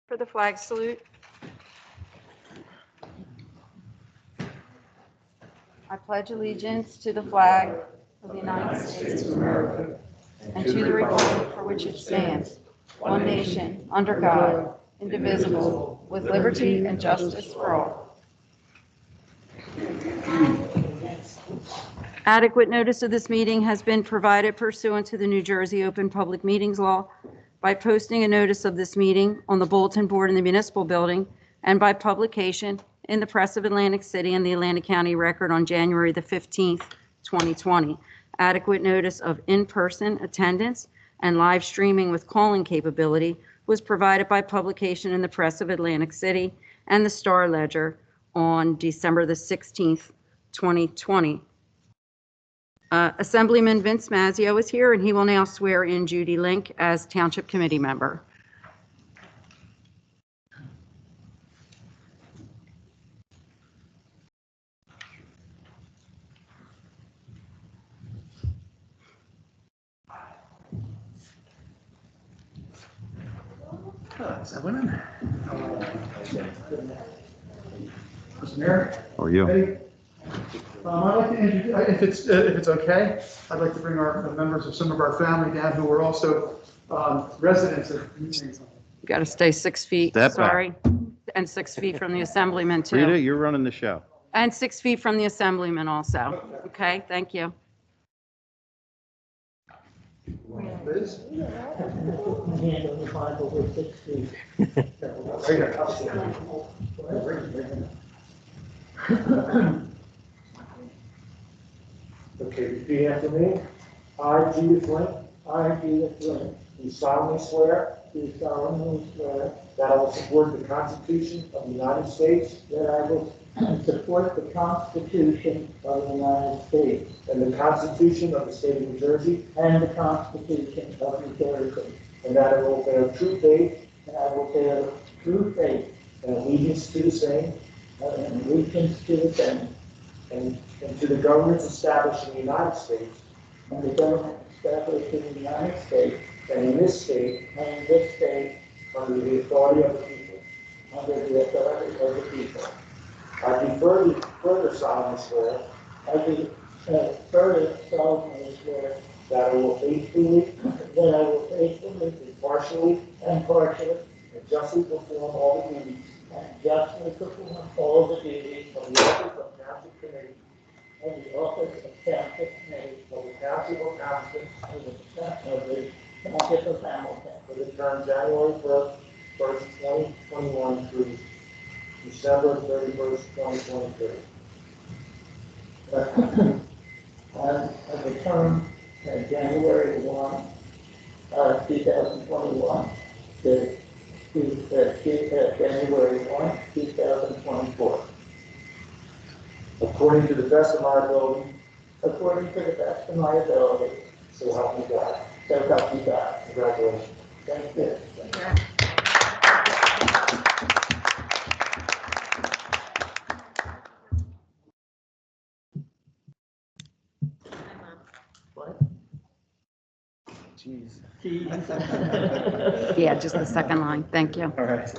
For the flag salute. I pledge allegiance to the flag of the United States of America and to the republic for which it stands, one nation, under God, indivisible, with liberty and justice for all. Adequate notice of this meeting has been provided pursuant to the New Jersey Open Public Meetings Law by posting a notice of this meeting on the bulletin board in the municipal building and by publication in the Press of Atlantic City and the Atlantic County Record on January the 15th, 2020. Adequate notice of in-person attendance and live streaming with calling capability was provided by publication in the Press of Atlantic City and the Star Ledger on December the 16th, 2020. Assemblyman Vince Mazzio is here, and he will now swear in Judy Link as Township Committee member. Mr. Mayor? How are you? Hey, I'd like to introduce, if it's okay, I'd like to bring our members of some of our family down who are also residents of. You got to stay 6 feet, Step back. sorry, and 6 feet from the Assemblyman, too. Rita, you're running the show. And 6 feet from the Assemblyman also. Okay, thank you. Liz? Hand on the Bible with 6 feet. Okay, repeat after me. I, Judith Link, I, Judith Lynn, do solemnly swear do solemnly swear that I will support the Constitution of the United States that I will support the Constitution of the United States and the Constitution of the State of New Jersey, and the Constitution of New Jersey, and that I will bear true faith and I will bear true faith and allegiance to the same and allegiance to the same, and to the governments established in the United States and the government established in the United States and in this state and in this state under the authority of the people. under the authority of the people. I do further solemnly swear I do further solemnly swear that I will faithfully, that I will faithfully, impartially, impartially, and justly perform all the duties and justly perform all the duties of the office of Township Committee of the office of Township Committee of the Township of Hamilton of the Township of Hamilton for the term January 1st, 2021 through December 31st, 2023. and of the term January 1, 2021 to January 1, 2024, According to the best of my ability, according to the best of my ability, so help me God. so help me God. Congratulations. Thank you. What? Jeez. Yeah, just the second line. Thank you. All right.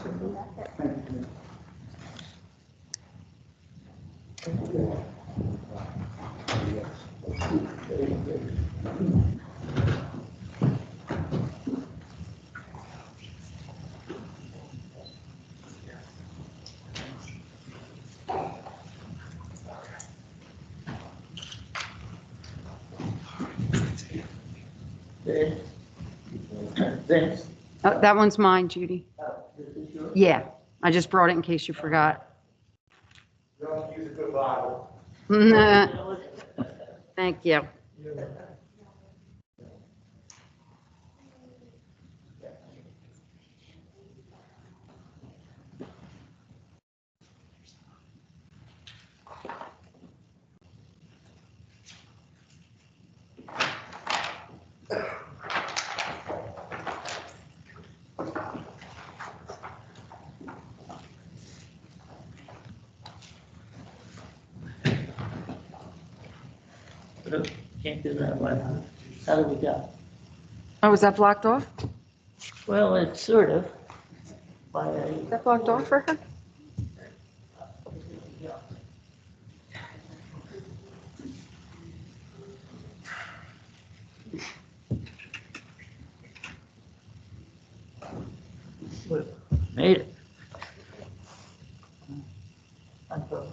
Vince, Oh, that one's mine, Judy. this is yours. Yeah, I just brought it in case you forgot. Don't use a good Bible. Thank you. Can't do that one. How do we go? Oh, is that blocked off? Well, it's sort of. by a Is that blocked off for her? made it. I thought,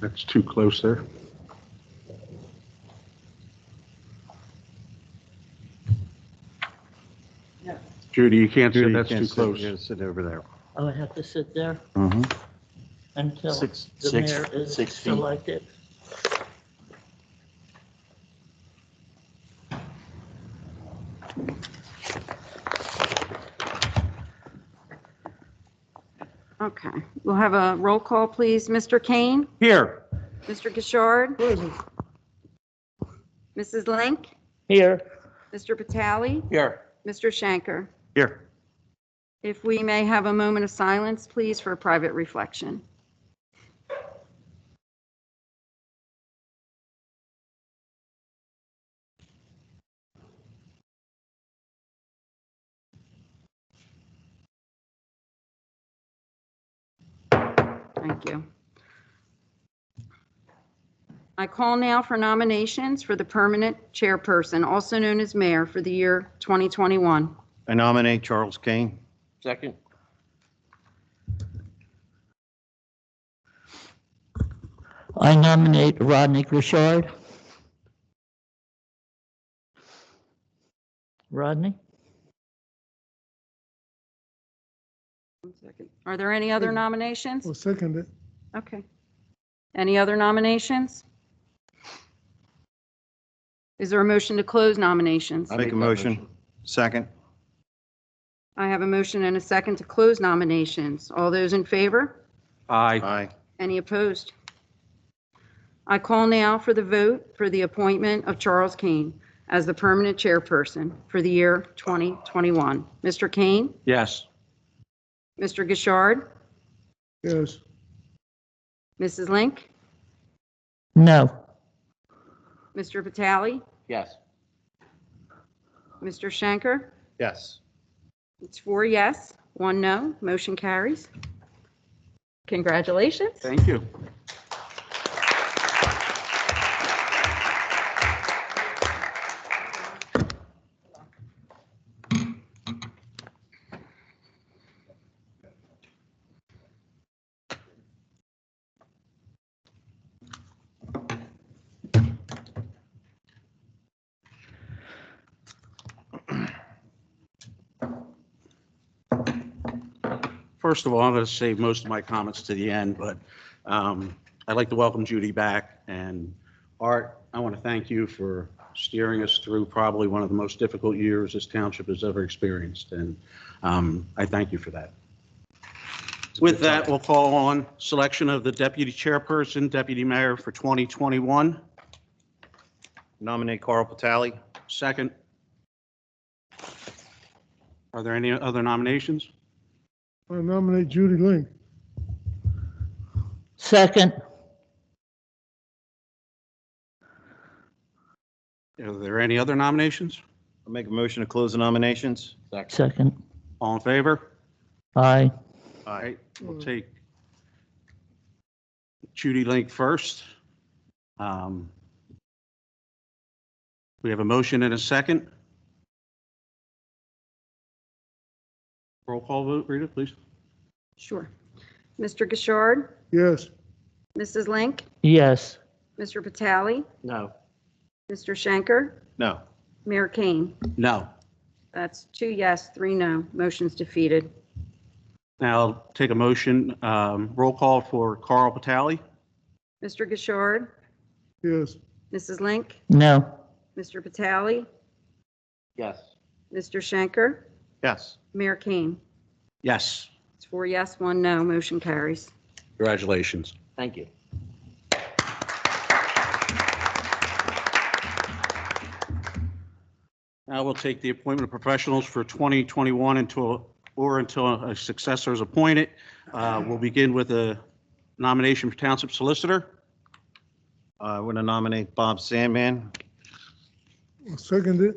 That's too close there. Judy, you can't sit, that's too close. You gotta sit over there. oh, I have to sit there Mm-hmm. until Six- the six- mayor is 6 feet. selected. Okay, we'll have a roll call, please. Mr. Kane, Here. Mr. Gishard, Mrs. Link, Here, Mr. Vitale, Here. Mr. Shanker. Here. If we may have a moment of silence, please, for private reflection. Thank you. I call now for nominations for the permanent chairperson, also known as mayor, for the year 2021. I nominate Charles Kane. Second. I nominate Rodney Richard. Rodney? One second. Are there any other nominations? I'll second it. Okay. Any other nominations? Is there a motion to close nominations? Make a motion. Second. I have a motion and a second to close nominations. All those in favor? Aye. Aye. Any opposed? I call now for the vote for the appointment of Charles Kane as the permanent chairperson for the year 2021. Mr. Kane? Yes. Mr. Gishard? Yes. Mrs. Link? No. Mr. Vitale? Yes. Mr. Shanker? Yes. It's 4 yes, 1 no. Motion carries. Congratulations. Thank you. First of all, I'm going to save most of my comments to the end, but I'd like to welcome Judy back. And Art, I want to thank you for steering us through probably one of the most difficult years this township has ever experienced. And I thank you for that. With that, we'll call on selection of the deputy chairperson, deputy mayor for 2021. Nominate Carl Patali. Second. Are there any other nominations? I nominate Judy Link. Second. Are there any other nominations? I'll make a motion to close the nominations. Second. All in favor? Aye. All right, we'll take Judy Link first. We have a motion and a second. Roll call vote, Rita, please. Sure. Mr. Gishard? Yes. Mrs. Link? Yes. Mr. Vitale? No. Mr. Shanker? No. Mayor Kane? No. That's 2 yes, 3 no. Motion's defeated. Now I'll take a motion, roll call for Carl Patali. Mr. Gishard? Yes. Mrs. Link? No. Mr. Vitale? Yes. Mr. Shanker? Yes. Mayor Kane? Yes. It's 4 yes, 1 no. Motion carries. Congratulations. Thank you. Now we'll take the appointment of professionals for 2021 until a successor is appointed. We'll begin with a nomination for Township Solicitor. I want to nominate Bob Sandman. I'll second it.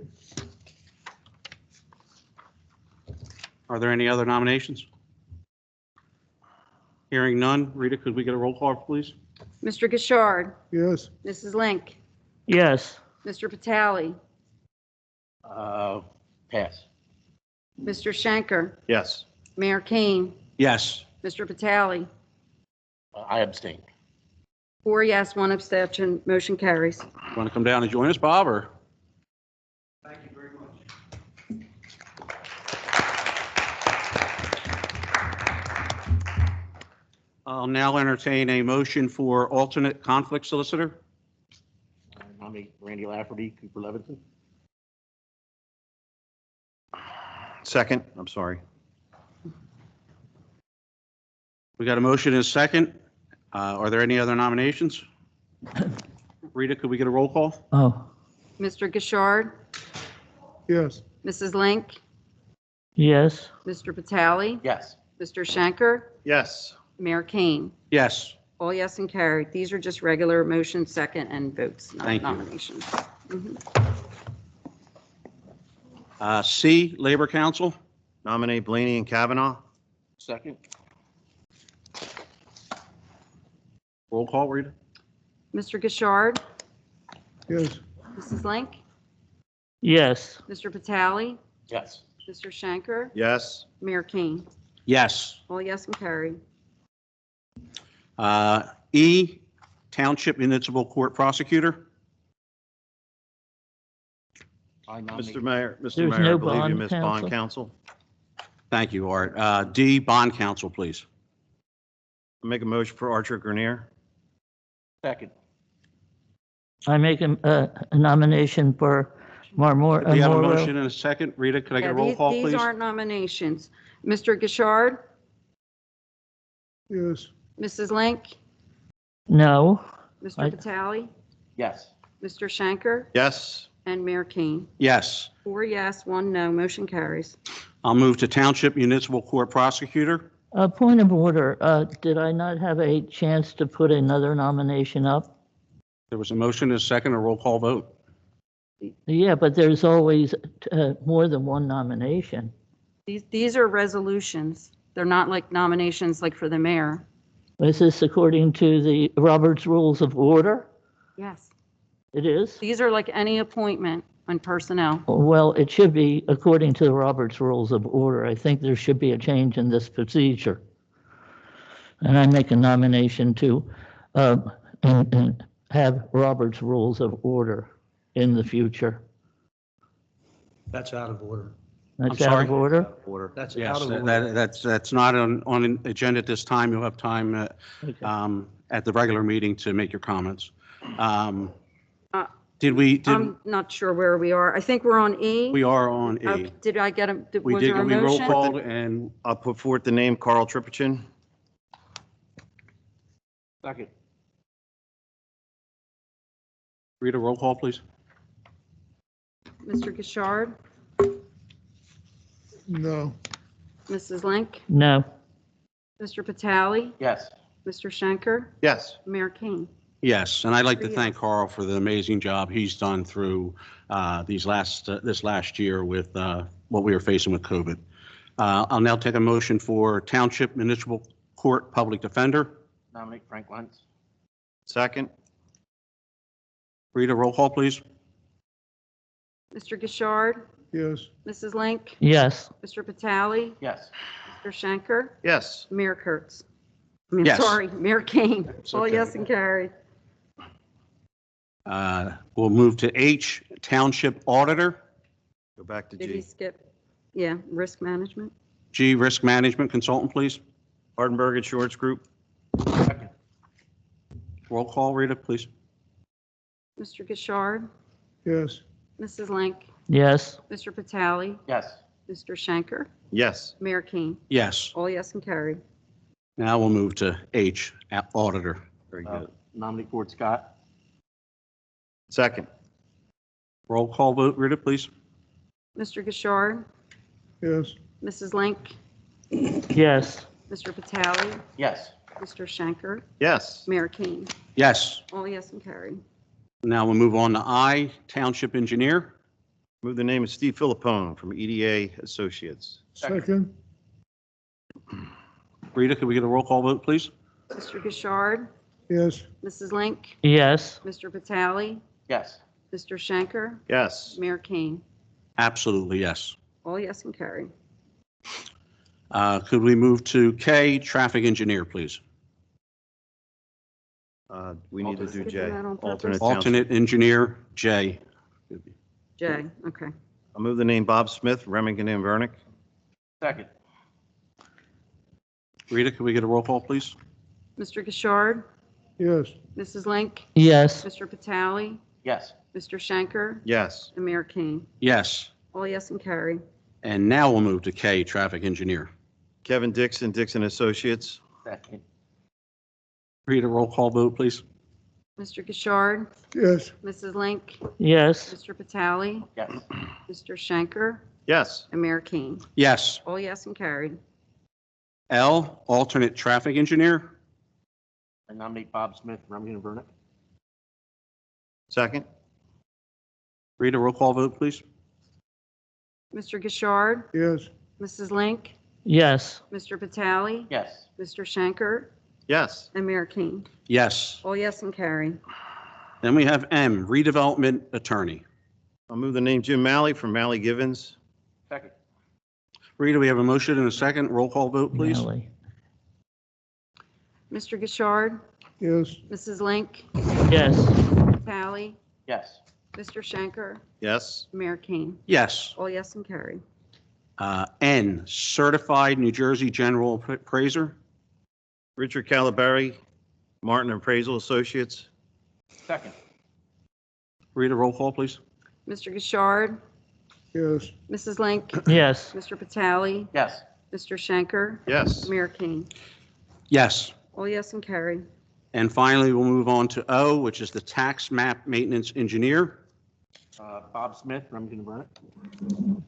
Are there any other nominations? Hearing none. Rita, could we get a roll call, please? Mr. Gishard, Yes. Mrs. Link, yes, Mr. Vitale, Pass. Mr. Schenker, Yes. Mayor Kane, Yes. Mr. Vitale. I abstain. 4 yes, 1 abstention, motion carries. Want to come down and join us, Bob, or? Thank you very much. I'll now entertain a motion for alternate conflict solicitor. Nominate Randy Lafferty, Cooper Levinson. Second, I'm sorry. We got a motion and a second. Are there any other nominations? Rita, could we get a roll call? oh, Mr. Gishard, Yes. Mrs. Link, yes, Mr. Vitale, Yes. Mr. Schenker, Yes. Mayor Kane. Yes. All yes and carried. These are just regular motions, second, and votes, not Thank you. nominations. C, Labor Council. Nominate Blaney and Kavanaugh. Second. Roll call, Rita. Mr. Gishard, Yes. Mrs. Link, yes, Mr. Vitale, Yes. Mr. Schenker, Yes. Mayor Kane. Yes. All yes and carried. E, Township Municipal Court Prosecutor. I nominate. Mr. Mayor, There's I no believe you bond missed counsel. bond counsel. Thank you, Art. D, Bond Counsel, please. Make a motion for Archer Grenier. Second. I make a nomination for Marmor. We have a motion and a second. Rita, could I get Yeah, a roll call, these please? aren't nominations. Mr. Gishard, Yes. Mrs. Link, No, Mr. I- Vitale, Yes. Mr. Schenker, Yes. and Mayor Kane. Yes. 4 yes, 1 no, motion carries. I'll move to Township Municipal Court Prosecutor. a point of order. Did I not have a chance to put another nomination up? There was a motion and a second, a roll call vote. Yeah, but there's always more than one nomination. These are resolutions. They're not like nominations like for the mayor. Is this according to the Robert's Rules of Order? Yes. It is? These are like any appointment on personnel. Well, it should be according to the Robert's Rules of Order. I think there should be a change in this procedure. And I make a nomination to and have Robert's Rules of Order in the future. That's out of order. That's I'm out sorry? of order? Order. That's Yes, out of order. that's not on an agenda at this time. You'll have time Okay. at the regular meeting to make your comments. Uh, Did we, I'm not sure where we are. I think we're on E. we are on Okay, E. did I get a, We was did, there a we roll motion? called and I'll put forth the name Carl Tripichin. Second. read a roll call, please. Mr. Gishard, No. Mrs. Link, No. Mr. Vitale, Yes. Mr. Schenker, Yes. Mayor Kane. Yes, and I'd like to Three thank yes. Carl for the amazing job he's done through this last year with what we were facing with COVID. I'll now take a motion for Township Municipal Court Public Defender. Nominate Frank Lentz. Second. Read a roll call, please. Mr. Gishard, Yes. Mrs. Link, Yes. Mr. Vitale, Yes. Mr. Schenker, Yes. Mayor Kurtz. I mean, Yes. sorry, Mayor Kane. It's All okay. yes and carried. We'll move to H, Township Auditor. Go back to Did he G. skip? Yeah, risk management. G, Risk Management Consultant, please. Hardenberg Insurance Group. Second. Roll call, Rita, please. Mr. Gishard, Yes. Mrs. Link, Yes. Mr. Vitale, Yes. Mr. Schenker, Yes. Mayor Kane. Yes. All yes and carried. Now we'll move to H, Auditor. Very good. Nominate Gord Scott. Second. Roll call vote, Rita, please. Mr. Gishard, Yes. Mrs. Link, Yes. Mr. Vitale, Yes. Mr. Schenker, Yes. Mayor Kane. Yes. All yes and carried. Now we'll move on to I, Township Engineer. Move the name of Steve Philippone from EDA Associates. Second. Rita, could we get a roll call vote, please? Mr. Gishard, Yes. Mrs. Link, Yes. Mr. Vitale, Yes. Mr. Schenker, Yes. Mayor Kane. Absolutely, yes. All yes and carried. Could we move to K, traffic engineer, please? We need to do Alternate. J. Put that on purpose. Alternate township. Alternate engineer, J. Jay, okay. I'll move the name Bob Smith, Remington and Vernick. Second. Rita, could we get a roll call, please? Mr. Gishard, Yes. Mrs. Link, Yes. Mr. Vitale, Yes. Mr. Schenker, Yes. and Mayor Kane. Yes. All yes and carried. And now we'll move to K, traffic engineer. Kevin Dixon, Dixon Associates. Second. Rita, roll call vote, please. Mr. Gishard, Yes. Mrs. Link, Yes. Mr. Vitale, Yes. Mr. Schenker, Yes. and Mayor Kane. Yes. All yes and carried. L, alternate traffic engineer. I nominate Bob Smith, Remington and Vernick. Second. Rita, roll call vote, please. Mr. Gishard, Yes. Mrs. Link, Yes. Mr. Vitale, Yes. Mr. Schenker, Yes. and Mayor Kane. Yes. All yes and carried. Then we have M, redevelopment attorney. I'll move the name Jim Malley from Malley Givens. Second. Rita, we have a motion and a second. Roll call vote, please. Malley. Mr. Gishard, Yes. Mrs. Link, Yes. Vitale, Yes. Mr. Schenker, Yes. Mayor Kane. Yes. All yes and carried. N, certified New Jersey general appraiser. Richard Calaberry, Martin Appraisal Associates. Second. Rita, roll call, please. Mr. Gishard, Yes. Mrs. Link, Yes. Mr. Vitale, Yes. Mr. Schenker, Yes. Mayor Kane. Yes. All yes and carried. And finally, we'll move on to O, which is the tax map maintenance engineer. Bob Smith, Remington and Vernick.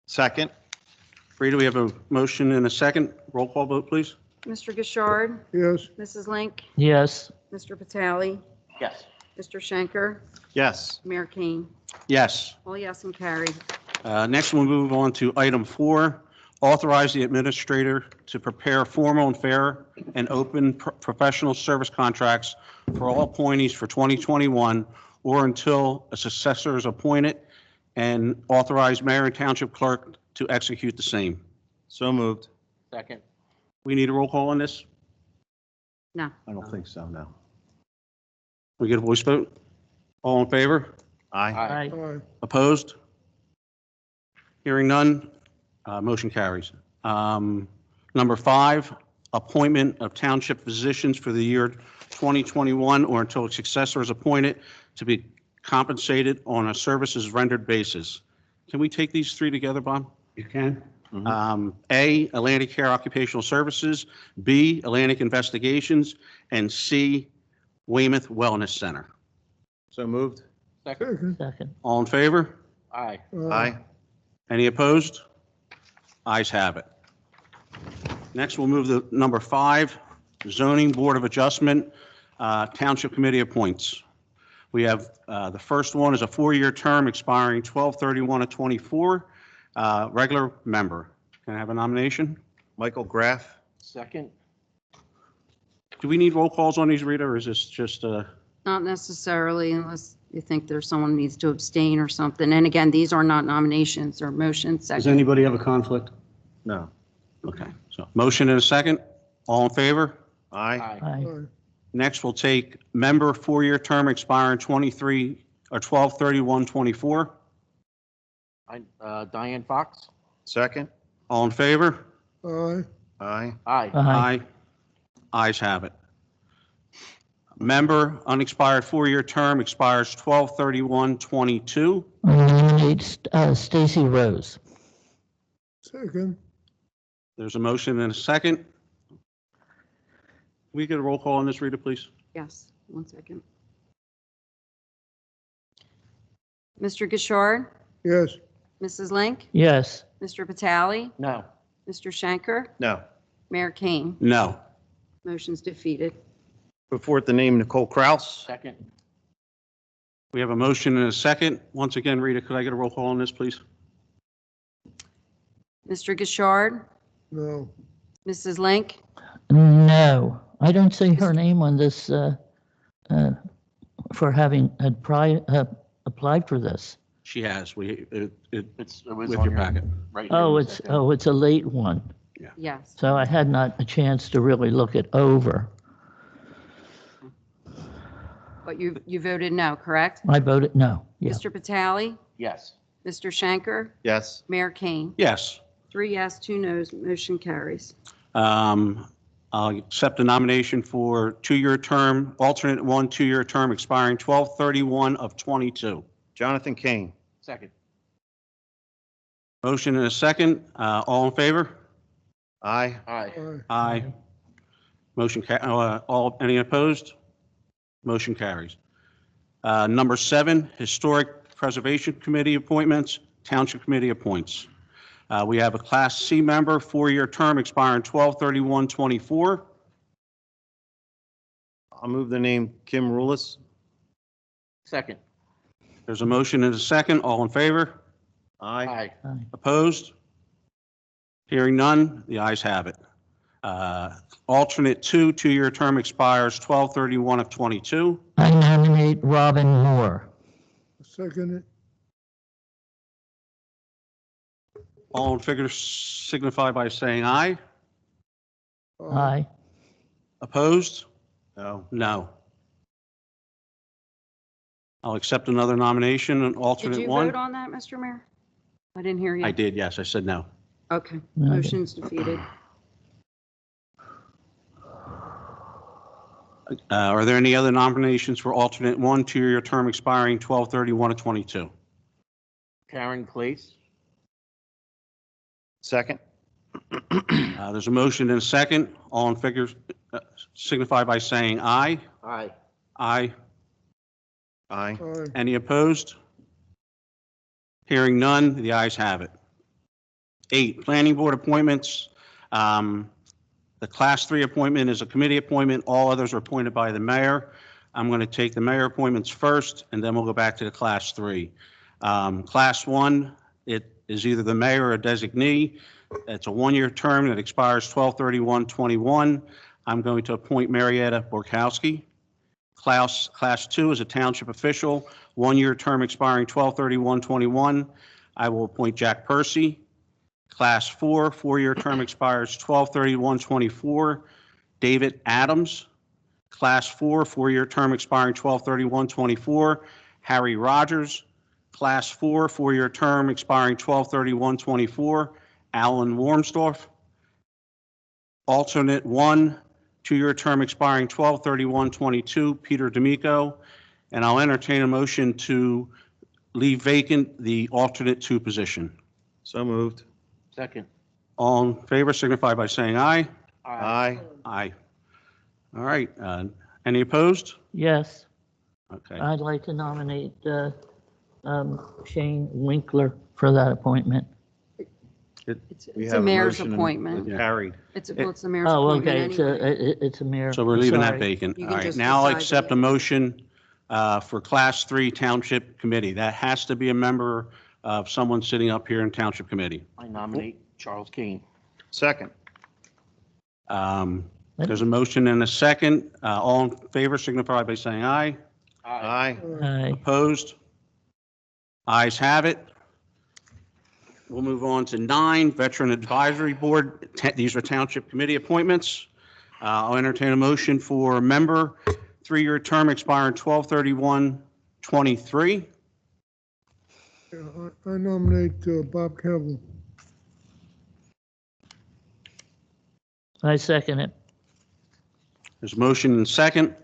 Second. Rita, we have a motion and a second. Roll call vote, please. Mr. Gishard, Yes. Mrs. Link, Yes. Mr. Vitale, Yes. Mr. Schenker, Yes. Mayor Kane. Yes. All yes and carried. Next, we'll move on to item 4, authorize the administrator to prepare formal and fair and open professional service contracts for all appointees for 2021 or until a successor is appointed, and authorize mayor and township clerk to execute the same. So moved. Second. We need a roll call on this? No. I don't think so, no. We get a voice vote? All in favor? Aye. Aye. Aye. Opposed? Hearing none, motion carries. Number 5, appointment of township physicians for the year 2021 or until a successor is appointed to be compensated on a services rendered basis. Can we take these 3 together, Bob? You can. A, Atlantic Care Occupational Services, B, Atlantic Investigations, and C, Weymouth Wellness Center. So moved. Second. Second. Second. All in favor? Aye. Aye. Any opposed? Ayes have it. Next, we'll move to number 5, Zoning Board of Adjustment, Township Committee appoints. We have, the first one is a 4-year term expiring 12/31/24, regular member. Can I have a nomination? Michael Graff. Second. Do we need roll calls on these, Rita, or is this just, Not necessarily unless you think there's someone needs to abstain or something. And again, these are not nominations or motions. does anybody have a conflict? No. Okay, so motion and a second. All in favor? Aye. Aye. Aye. Aye. Next, we'll take member 4-year term expiring 12/31/24. Diane Fox. Second. All in favor? Aye. Aye. Aye. Aye. Ayes have it. Member, unexpired 4-year term expires 12/31/22. Nominate Stacy Rose. Second. There's a motion and a second. Can we get a roll call on this, Rita, please? Yes, 1 second. Mr. Gishard, Yes. Mrs. Link, Yes. Mr. Vitale, No. Mr. Schenker, No. Mayor Kane. No. Motion's defeated. Put forth the name Nicole Kraus. Second. We have a motion and a second. Once again, Rita, could I get a roll call on this, please? Mr. Gishard, no, Mrs. Link, No, I don't see her name on this for having applied for this. She has. It was With on your packet. right here. Oh, in the it's, second. oh, it's a late one. yes. So I had not a chance to really look it over. But you voted no, correct? I voted no, yeah. Mr. Vitale, Yes. Mr. Shanker, Yes. Mayor Kane. Yes. 3 yes, 2 no's, motion carries. I'll accept the nomination for 2-year term, alternate 1, 2-year term expiring 12/31 of 22. Jonathan Kane. Second. Motion and a second. All in favor? Aye. Aye. aye, Aye. Motion, any opposed? Motion carries. Number 7, Historic Preservation Committee appointments, Township Committee appoints. We have a Class C member, 4-year term expiring 12/31/24. I'll move the name Kim Rulis. Second. There's a motion and a second. All in favor? Aye. Aye. Aye. Opposed? Hearing none, the ayes have it. Alternate 2, 2-year term expires 12/31 of 22. I nominate Robin Moore. second it, All in favor signify by saying aye. Aye. Opposed? No. No. I'll accept another nomination, an Did alternate you 1. vote on that, Mr. Mayor? I didn't hear you. I did, yes, I said no. Okay, No, I motion's defeated. Are there any other nominations for alternate 1, 2-year term expiring 12/31 of 22? Karen Place. Second. There's a motion and a second. All in favor signify by saying aye. Aye. Aye. Aye. aye, Any opposed? Hearing none, the ayes have it. 8, Planning Board appointments. The Class 3 appointment is a committee appointment. All others are appointed by the mayor. I'm going to take the mayor appointments first, and then we'll go back to the Class 3. Class 1, it is either the mayor or a designee. It's a 1-year term that expires 12/31/21. I'm going to appoint Marietta Borkowski. Class 2 is a township official, 1-year term expiring 12/31/21. I will appoint Jack Percy. Class 4, 4-year term expires 12/31/24. David Adams. Class 4, 4-year term expiring 12/31/24. Harry Rogers. Class 4, 4-year term expiring 12/31/24. Alan Warmsdorf. Alternate 1, 2-year term expiring 12/31/22. Peter D'Amico. And I'll entertain a motion to leave vacant the alternate 2 position. So moved. Second. All in favor signify by saying aye. Aye. Aye. All right. Any opposed? Yes, Okay. I'd like to nominate Shane Winkler for that appointment. It's We it's have a a mayor's motion and- appointment. Yeah. Carried. It's a mayor's Oh, appointment okay, anyway. it's a mayor. So we're leaving that Sorry. vacant. You All can right. just Now I'll decide accept that a you- motion for Class 3 Township Committee. That has to be a member of someone sitting up here in Township Committee. I nominate Charles Kane. Second. There's a motion and a second. All in favor signify by saying aye. Aye. Aye. Opposed? Ayes have it. We'll move on to 9, Veteran Advisory Board. These are Township Committee appointments. I'll entertain a motion for a member, 3-year term expiring 12/31/23. Yeah, I nominate Bob Campbell, I second it. There's a motion and second.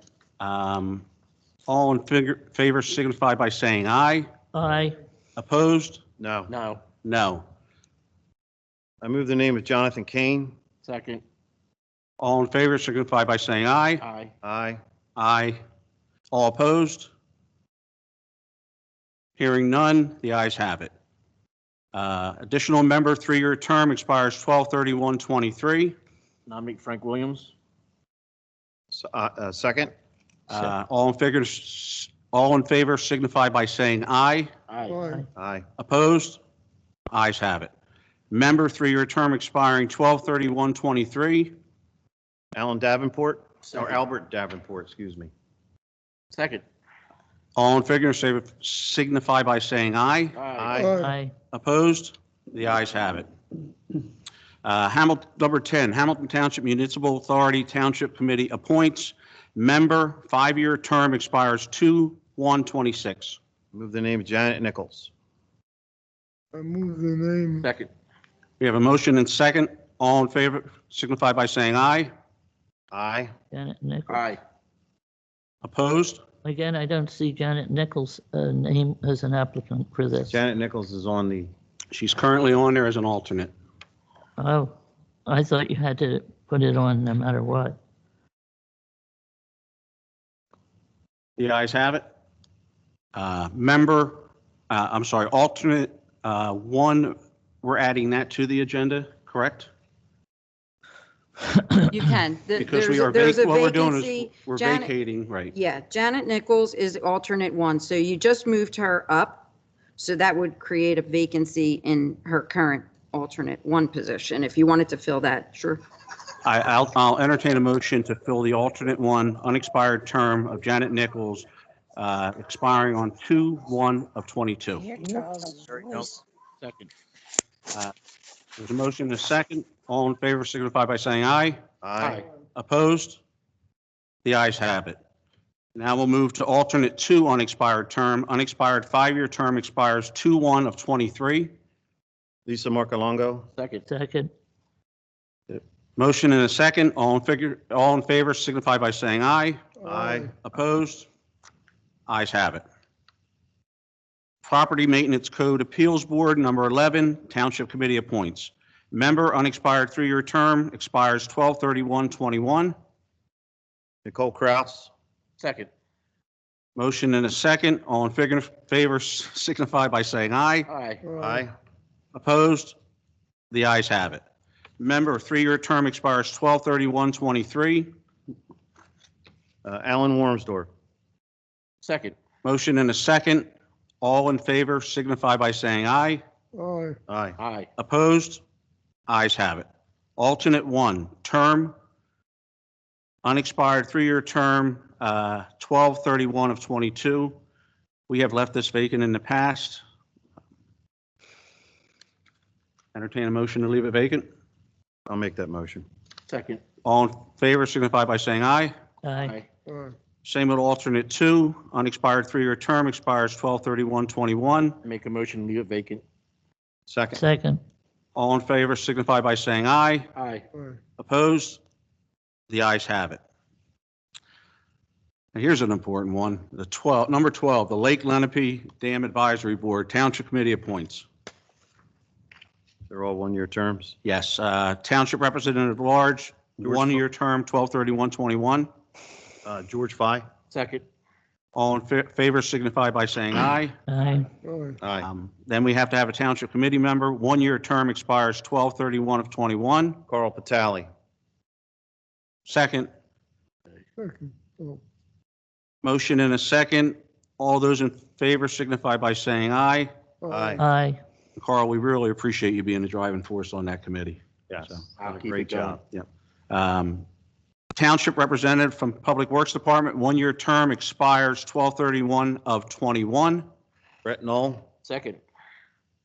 All in favor signify by saying aye. Aye. Opposed? No. No. No. I move the name of Jonathan Kane. Second. All in favor signify by saying aye. Aye. Aye. Aye. All opposed? Hearing none, the ayes have it. Additional member, 3-year term expires 12/31/23. Nominate Frank Williams. Second. All in favor All in favor signify by saying aye. Aye. Aye. Opposed? Ayes have it. Member, 3-year term expiring 12/31/23. Alan Davenport, or Second. Albert Davenport, excuse me. Second. All in favor signify by saying aye. Aye. Aye. Opposed? The ayes have it. Number 10, Hamilton Township Municipal Authority Township Committee appoints member, 5-year term expires 2/1/26. Move the name of Janet Nichols. I move the name. Second. We have a motion and second. All in favor signify by saying aye. Aye. Janet Nichols. Aye. Opposed? Again, I don't see Janet Nichols' name as an applicant for this. Janet Nichols is on the, She's currently on there as an alternate. Oh, I thought you had to put it on no matter what. The ayes have it. Alternate 1, we're adding that to the agenda, correct? You can. Because There's a what we're doing vacancy. is we're Janet- vacating, right? Yeah, Janet Nichols is alternate 1, so you just moved her up. So that would create a vacancy in her current alternate 1 position. If you wanted to fill that, sure. I'll entertain a motion to fill the alternate 1 unexpired term of Janet Nichols, expiring on 2/1/22. Second. There's a motion and a second. All in favor signify by saying aye. aye. Opposed? The ayes have it. Now we'll move to alternate 2 unexpired term. Unexpired 5-year term expires 2/1/23. Lisa Marcolongo. Second. Second. Motion and a second. All in favor signify by saying aye. Aye. Opposed? Ayes have it. Property Maintenance Code Appeals Board, number 11, Township Committee appoints. Member, unexpired 3-year term, expires 12/31/21. Nicole Kraus. Second. Motion and a second. All in favor signify by saying aye. Aye. Aye. Opposed? The ayes have it. Member, 3-year term expires 12/31/23. Alan Wormsdorf. Second. Motion and a second. All in favor signify by saying aye. Aye. Aye. Aye. Opposed? Ayes have it. Alternate 1, term, unexpired 3-year term, 12/31/22. We have left this vacant in the past. Entertain a motion to leave it vacant. I'll make that motion. Second. All in favor signify by saying aye. Aye. Aye. Same with alternate 2, unexpired 3-year term expires 12/31/21. Make a motion, leave it vacant. Second. Second. All in favor signify by saying aye. Aye. Aye. Opposed? The ayes have it. And here's an important one, number 12, the Lake Lenape Dam Advisory Board, Township Committee appoints. They're all 1-year terms. Yes, Township Representative at Large, George 1-year term, 12/31/21. George Fye. Second. All in favor signify by saying aye. Aye. Aye. Aye. Then we have to have a Township Committee member, 1-year term expires 12/31/21. Carl Patali. Second, Second. Oh, motion and a second. All those in favor signify by saying aye. Aye. Aye. Carl, we really appreciate you being the driving force on that committee. Yes. So, I'll keep Great it going. job. Yep. Township Representative from Public Works Department, 1-year term expires 12/31/21. Brett Knoll. Second.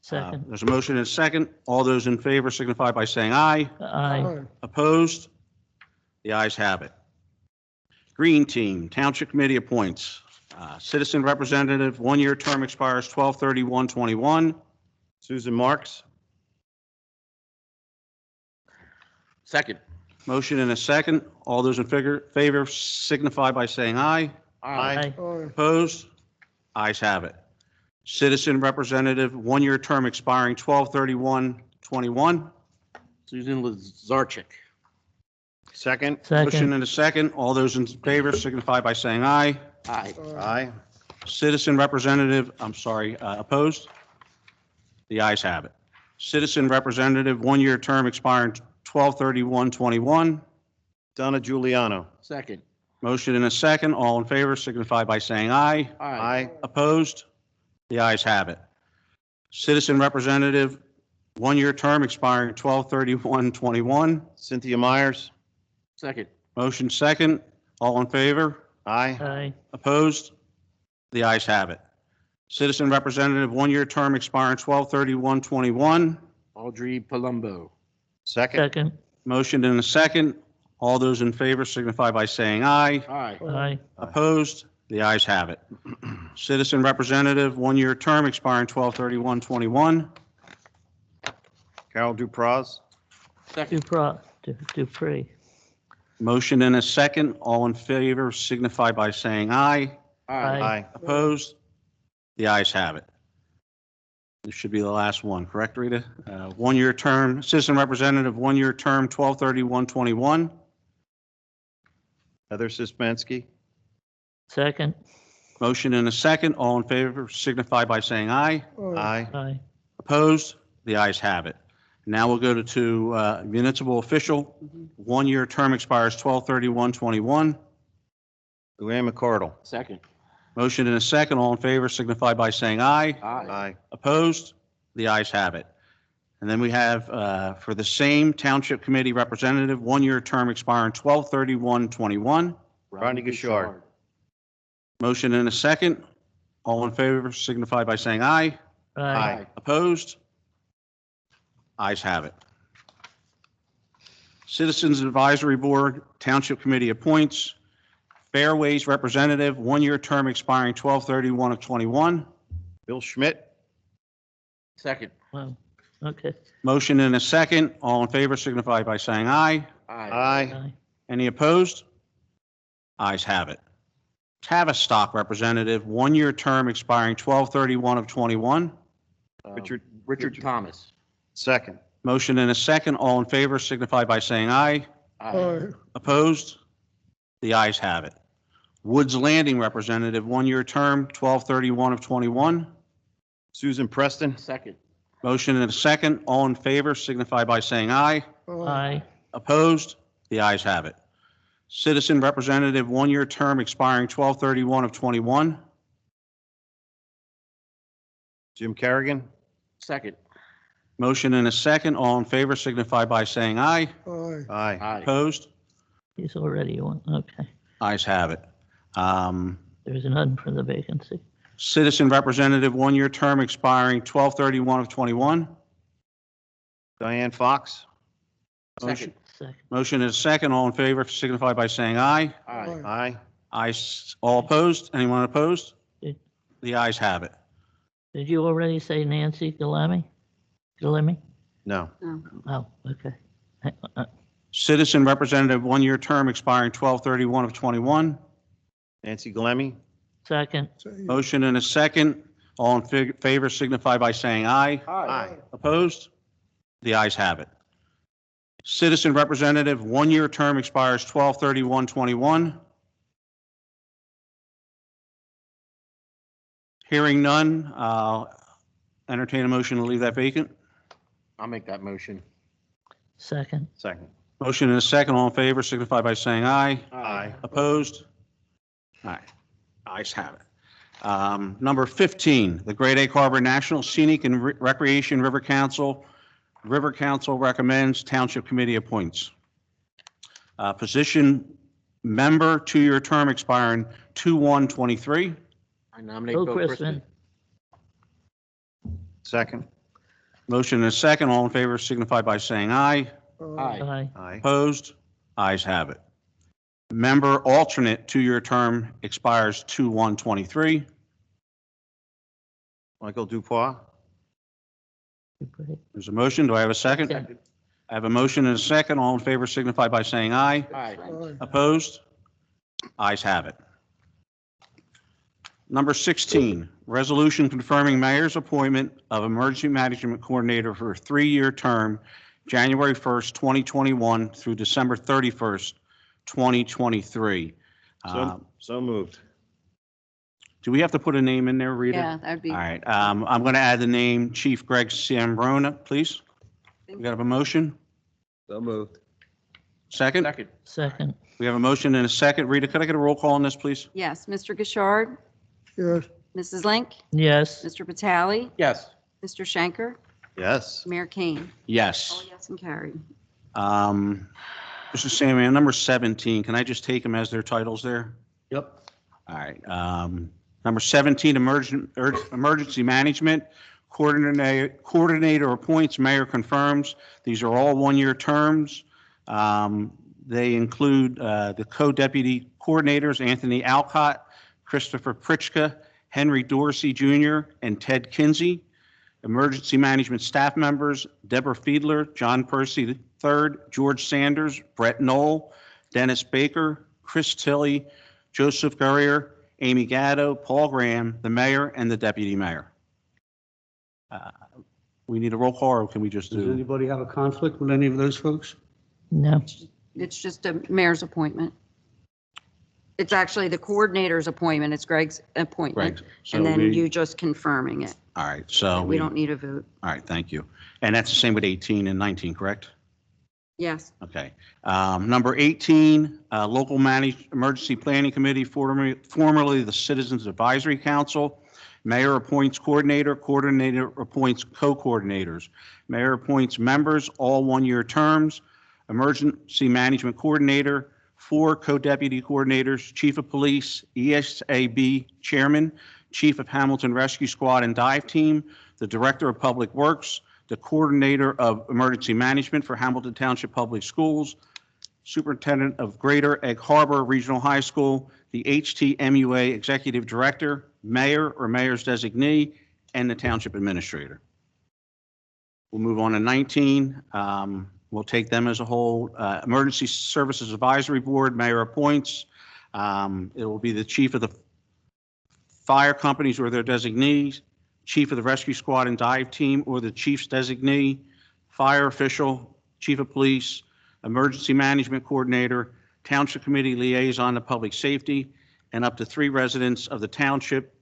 Second. There's a motion and a second. All those in favor signify by saying aye. Aye. aye. Opposed? The ayes have it. Green Team, Township Committee appoints. Citizen Representative, 1-year term expires 12/31/21. Susan Marks. Second. Motion and a second. All those in favor signify by saying aye. Aye. Aye. Aye. Opposed? Ayes have it. Citizen Representative, 1-year term expiring 12/31/21. Susan Lazarchik. Second. Motion Second. and a second. All those in favor signify by saying aye. Aye. Aye. Citizen Representative, opposed? The ayes have it. Citizen Representative, 1-year term expiring 12/31/21. Donna Giuliano. Second. Motion and a second. All in favor signify by saying aye. Aye. Opposed? The ayes have it. Citizen representative, one-year term expiring 12/31/21. Cynthia Myers. Second. Motion second. All in favor? Aye. Aye. Opposed? The ayes have it. Citizen representative, one-year term expiring 12/31/21. Audrey Palumbo. Second. Second. Motion and a second. All those in favor signify by saying aye. Aye. Aye. Opposed? The ayes have it. Citizen representative, one-year term expiring 12/31/21. Carol Dupraz. Second. Dupree. Motion and a second. All in favor signify by saying aye. Aye. Aye. Opposed? The ayes have it. This should be the last one, correct, Rita? One-year term, citizen representative, one-year term, 12/31/21. Heather Sismansky. Second. Motion and a second. All in favor signify by saying aye. Aye. Aye. Opposed? The ayes have it. Now we'll go to municipal official. One-year term expires 12/31/21. Luann McCardle. Second. Motion and a second. All in favor signify by saying aye. Aye. Aye. Opposed? The ayes have it. And then we have, for the same Township Committee representative, one-year term expiring 12/31/21. Rodney Gashard. Motion and a second. All in favor signify by saying aye. Aye. Opposed? Ayes have it. Citizens Advisory Board, Township Committee appoints. Fairways Representative, one-year term expiring 12/31/21. Bill Schmidt. Second. Well, okay. Motion and a second. All in favor signify by saying aye. Aye. Aye. Aye. Any opposed? Ayes have it. Tavistock Representative, one-year term expiring 12/31/21. Richard Thomas. Second. Motion and a second. All in favor signify by saying aye. Aye. Opposed? The ayes have it. Woods Landing Representative, one-year term, 12/31/21. Susan Preston. Second. Motion and a second. All in favor signify by saying aye. Aye. Opposed? The ayes have it. Citizen Representative, one-year term expiring 12/31/21. Jim Carrigan. Second. Motion and a second. All in favor signify by saying aye. Aye. Aye. Aye. Opposed? He's already on. Okay. Ayes have it. There's none for the vacancy. Citizen Representative, one-year term expiring 12/31/21. Diane Fox. Second. Second. Motion is second. All in favor signify by saying aye. Aye. Aye. Ayes, all opposed? Anyone opposed? Did- The ayes have it. Did you already say Nancy Galemi? Galemi? No. Oh, okay. Citizen Representative, one-year term expiring 12/31/21. Nancy Galemi. Second. Motion and a second. All in favor signify by saying aye. Aye. Opposed? The ayes have it. Citizen Representative, one-year term expires 12/31/21. Hearing none, entertain a motion to leave that vacant. I'll make that motion. Second. Second. Motion and a second. All in favor signify by saying aye. Aye. Opposed? All right. Ayes have it. Number 15, the Great Egg Harbor National Scenic and Recreation River Council. River Council recommends, Township Committee appoints. Position member, two-year term expiring 2/1/23. I nominate Bill Bill Chrisman. Chrisman. Second. Motion and a second. All in favor signify by saying aye. Aye. Aye. Aye. Opposed? Ayes have it. Member alternate, two-year term expires 2/1/23. Michael Dupois. Dupree. There's a motion. Do I have a second? Second. I have a motion and a second. All in favor signify by saying aye. Aye. Aye. Opposed? Ayes have it. Number 16, resolution confirming mayor's appointment of emergency management coordinator for a three-year term, January 1st, 2021 through December 31st, 2023. So moved. Do we have to put a name in there, Rita? Yeah, that'd be. All right, I'm going to add the name Chief Greg Sambrona, please. We got a motion? So moved. Second? Second. Second. We have a motion and a second. Rita, could I get a roll call on this, please? Yes, Mr. Gishard, yes, Mrs. Link, Yes, Mr. Vitale, Yes. Mr. Schenker, Yes. Mayor Kane. All Yes. yes and carried. Mr. Sammy, on number 17, can I just take them as their titles there? Yep. All right. Number 17, emergency management. Coordinator appoints, mayor confirms. These are all one-year terms. They include the co-deputy coordinators, Anthony Alcott, Christopher Pritchka, Henry Dorsey Jr., and Ted Kinsey. Emergency management staff members, Deborah Fiedler, John Percy III, George Sanders, Brett Knoll, Dennis Baker, Chris Tilley, Joseph Gurrier, Amy Gatto, Paul Graham, the mayor, and the deputy mayor. We need a roll call, or can we just Does do? anybody have a conflict with any of those folks? no, It's just a mayor's appointment. It's actually the coordinator's appointment. It's Greg's appointment. Greg, so And then we- you just confirming it. All right, so We don't need a vote. all right, thank you. And that's the same with 18 and 19, correct? Yes. Okay. Number 18, Local Emergency Planning Committee, formerly the Citizens Advisory Council. Mayor appoints coordinator, coordinator appoints co-coordinators. Mayor appoints members, all one-year terms. Emergency Management Coordinator, 4 co-deputy coordinators, Chief of Police, ESAB Chairman, Chief of Hamilton Rescue Squad and Dive Team, the Director of Public Works, the Coordinator of Emergency Management for Hamilton Township Public Schools, Superintendent of Greater Egg Harbor Regional High School, the HTMUA Executive Director, Mayor or Mayor's designee, and the Township Administrator. We'll move on to 19. We'll take them as a whole. Emergency Services Advisory Board, Mayor appoints. It will be the Chief of the Fire Companies or their designees, Chief of the Rescue Squad and Dive Team or the Chief's designee, Fire Official, Chief of Police, Emergency Management Coordinator, Township Committee Liaison to Public Safety, and up to 3 residents of the Township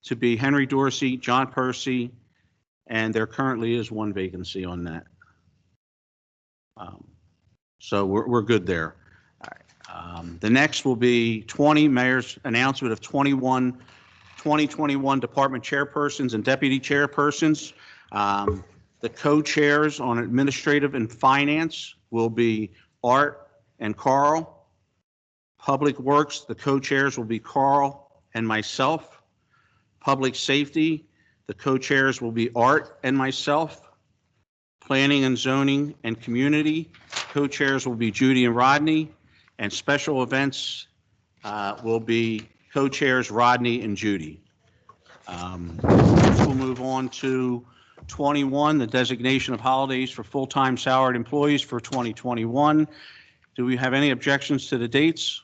to be Henry Dorsey, John Percy, and there currently is 1 vacancy on that. So we're good there. All right. The next will be 20, Mayor's announcement of 2021 department chairpersons and deputy chairpersons. The co-chairs on administrative and finance will be Art and Carl. Public Works, the co-chairs will be Carl and myself. Public Safety, the co-chairs will be Art and myself. Planning and Zoning and Community, co-chairs will be Judy and Rodney. And Special Events will be co-chairs Rodney and Judy. We'll move on to 21, the designation of holidays for full-time salaried employees for 2021. Do we have any objections to the dates?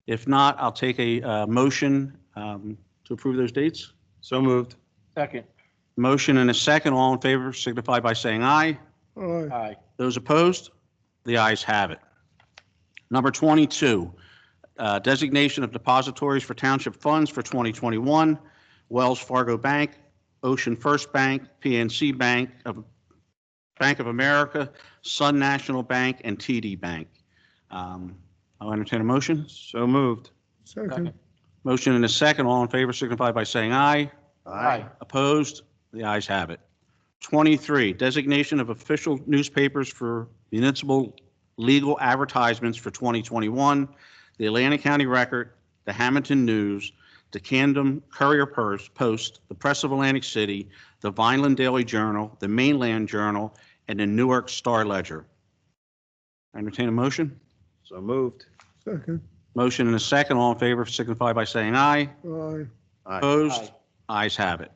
If not, I'll take a motion to approve those dates. So moved. Second. Motion and a second. All in favor signify by saying aye. aye, Aye. Those opposed? The ayes have it. Number 22, designation of depositories for township funds for 2021, Wells Fargo Bank, Ocean First Bank, PNC Bank of America, Sun National Bank, and TD Bank. I'll entertain a motion. So moved. second, Motion and a second. All in favor signify by saying aye. Aye. Opposed? The ayes have it. 23, designation of official newspapers for municipal legal advertisements for 2021, the Atlantic County Record, the Hamilton News, the Camden Courier Post, the Press of Atlantic City, the Vineland Daily Journal, the Mainland Journal, and the Newark Star Ledger. Entertain a motion? So moved. second, Motion and a second. All in favor signify by saying aye. aye, Aye. Opposed? Ayes have it.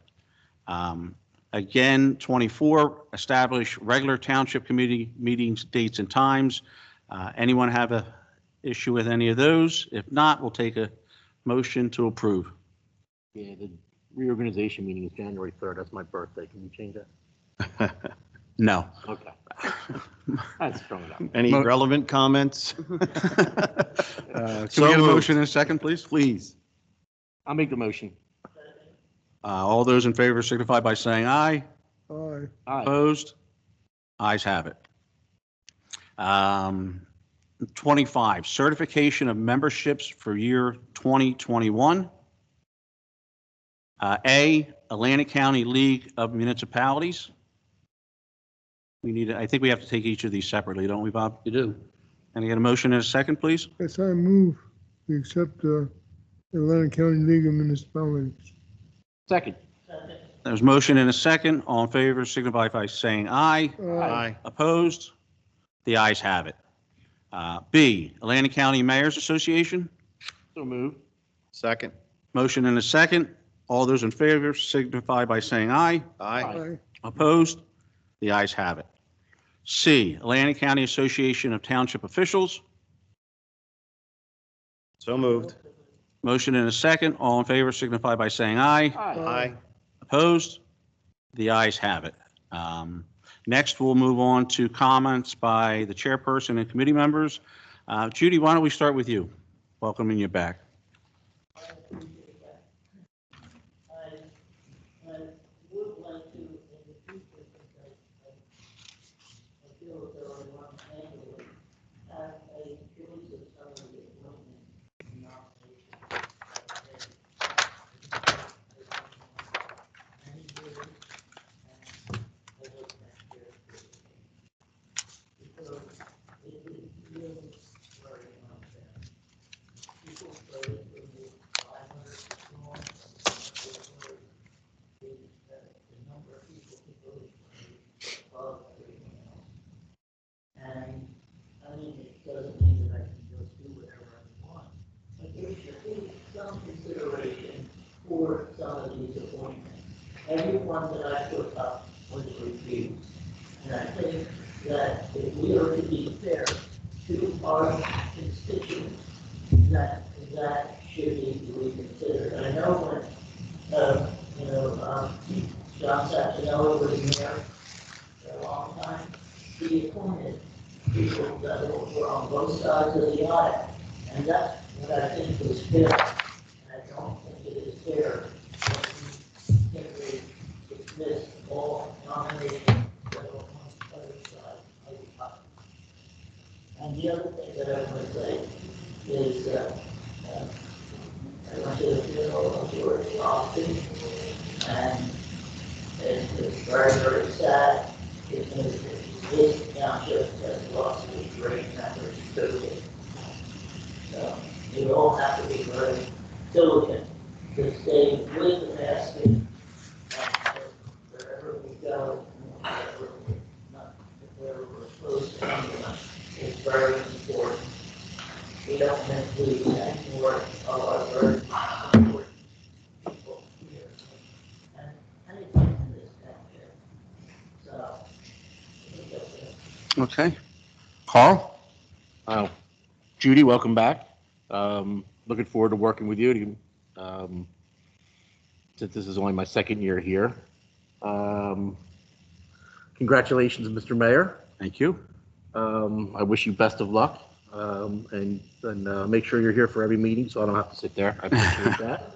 Again, 24, establish regular township committee meetings, dates, and times. Anyone have a issue with any of those? If not, we'll take a motion to approve. Yeah, the reorganization meeting is January 3rd. That's my birthday. Can you change that? No. Okay. That's strong enough. Any Mo- relevant comments? Can we So get a moved. motion in a second, please? Please. I'll make the motion. All those in favor signify by saying aye. aye, Aye. Opposed? Ayes have it. 25, certification of memberships for year 2021. A, Atlantic County League of Municipalities. I think we have to take each of these separately, don't we, Bob? You do. Can I get a motion and a second, please? Yes, I move we accept the Atlantic County League of Municipalities. Second. There's motion and a second. All in favor, signify by saying aye. Aye. Opposed? The ayes have it. B, Atlantic County Mayors Association. So moved. Second. Motion and a second. All those in favor signify by saying aye. Aye. Aye. Opposed? The ayes have it. C, Atlantic County Association of Township Officials. So moved. Motion and a second. All in favor signify by saying aye. Aye. Opposed? The ayes have it. Next, we'll move on to comments by the chairperson and committee members. Judy, why don't we start with you? Welcoming you back. I would like to, in the future, because I feel that there are one annually, have a choice of salary appointment nomination. Many years, and I like that chairperson. Because it is really very unfair. People say it will be 500 strong, the number of people who vote above everyone else. And, I mean, it doesn't mean that I can just do whatever I want, but there should be some consideration for some of these appointments. Everyone that I put up was refused. And I think that if we are to be fair to our constituents, that should be reconsidered. I know when, John Satinelli was mayor for a long time, he appointed people that were on both sides of the aisle. And that's what I think was fair. And I don't think it is fair when we simply dismiss all nominations that are on either side of the aisle. And the other thing that I want to say is, I went to the funeral of George Austin, and it's very, very sad. This township has lost a great member totally. So we all have to be very diligent to stay with the basket, and wherever we go, wherever we're supposed to come from, is very important. We don't mislead any more of our very important people here, and anything in this township. So, I think that's it. Okay. Carl? Judy, welcome back. Looking forward to working with you. Since this is only my second year here. Congratulations, Mr. Mayor. Thank you. I wish you best of luck. And make sure you're here for every meeting so I don't have to sit there. I appreciate that.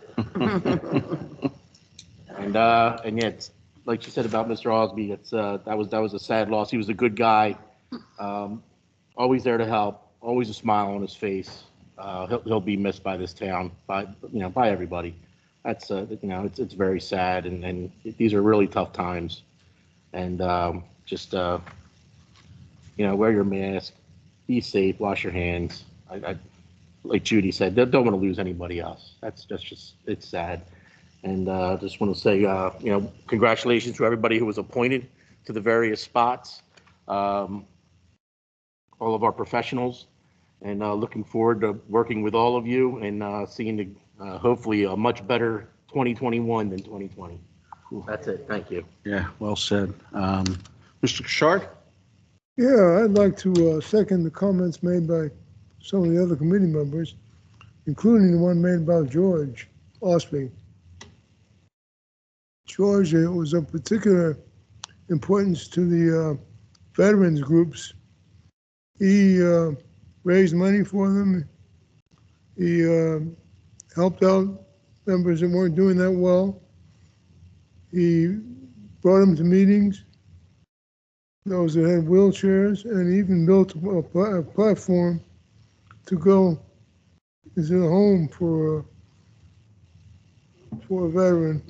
And yeah, it's, like you said about Mr. Osby, it's that was a sad loss. He was a good guy, always there to help, always a smile on his face. He'll be missed by this town, by everybody. That's it's very sad, and these are really tough times. And just wear your mask, be safe, wash your hands. I like Judy said, don't want to lose anybody else. That's just it's sad. And just want to say, congratulations to everybody who was appointed to the various spots, all of our professionals, and looking forward to working with all of you and seeing hopefully a much better 2021 than 2020. That's it. Thank you. Yeah, well said. Mr. Kashard? Yeah, I'd like to second the comments made by some of the other committee members, including the one made about George Osby. George, it was of particular importance to the veterans groups. He raised money for them. He helped out members that weren't doing that well. He brought them to meetings, those that had wheelchairs, and even built a platform to go into a home for a veteran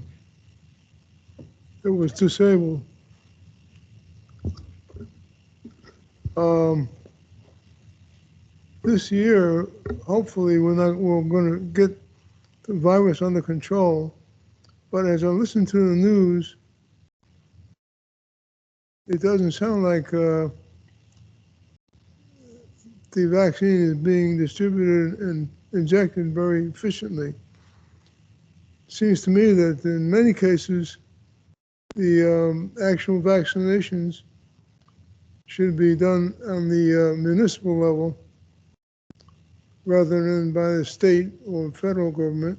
that was disabled. This year, hopefully, we're going to get the virus under control. But as I listen to the news, it doesn't sound like the vaccine is being distributed and injected very efficiently. Seems to me that in many cases, the actual vaccinations should be done on the municipal level rather than by the state or federal government.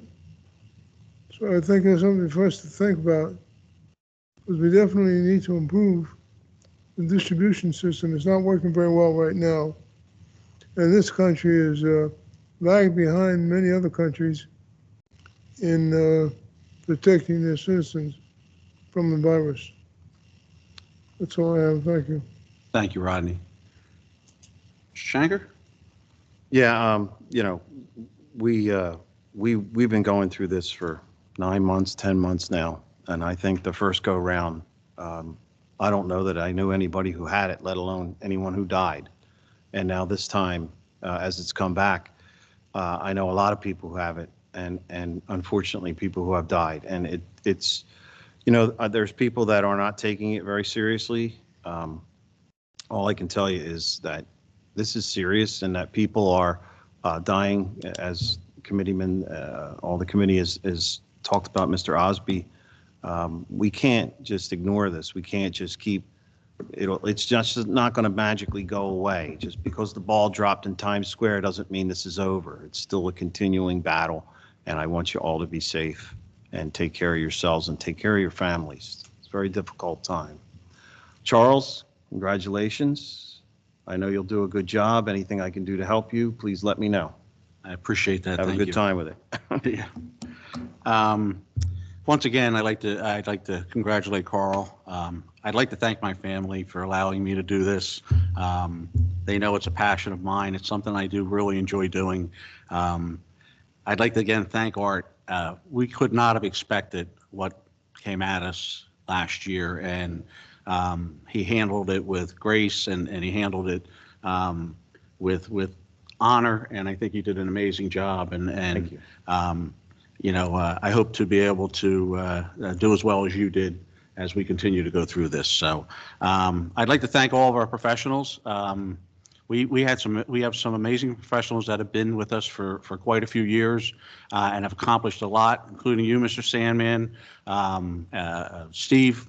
So I think there's something for us to think about, because we definitely need to improve the distribution system. It's not working very well right now. And this country is lagged behind many other countries in protecting their citizens from the virus. That's all I have. Thank you. Thank you, Rodney. Shanker? Yeah, you know, we've been going through this for 9 months, 10 months now, and I think the first go round, I don't know that I knew anybody who had it, let alone anyone who died. And now this time, as it's come back, I know a lot of people who have it, and unfortunately people who have died. And it's, you know, there's people that are not taking it very seriously. All I can tell you is that this is serious and that people are dying, as committeeman, all the committee has talked about, Mr. Osby. We can't just ignore this. We can't just keep, it's just not going to magically go away. Just because the ball dropped in Times Square doesn't mean this is over. It's still a continuing battle, and I want you all to be safe and take care of yourselves and take care of your families. It's a very difficult time. Charles, congratulations. I know you'll do a good job. Anything I can do to help you, please let me know. I appreciate that. Have a Thank good you. time with it. Yeah. Once again, I'd like to congratulate Carl. I'd like to thank my family for allowing me to do this. They know it's a passion of mine. It's something I do really enjoy doing. I'd like to again thank Art. We could not have expected what came at us last year, and he handled it with grace, and he handled it with honor, and I think he did an amazing job. Thank you. You know, I hope to be able to do as well as you did as we continue to go through this. So I'd like to thank all of our professionals. We have some amazing professionals that have been with us for quite a few years and have accomplished a lot, including you, Mr. Sandman. Steve,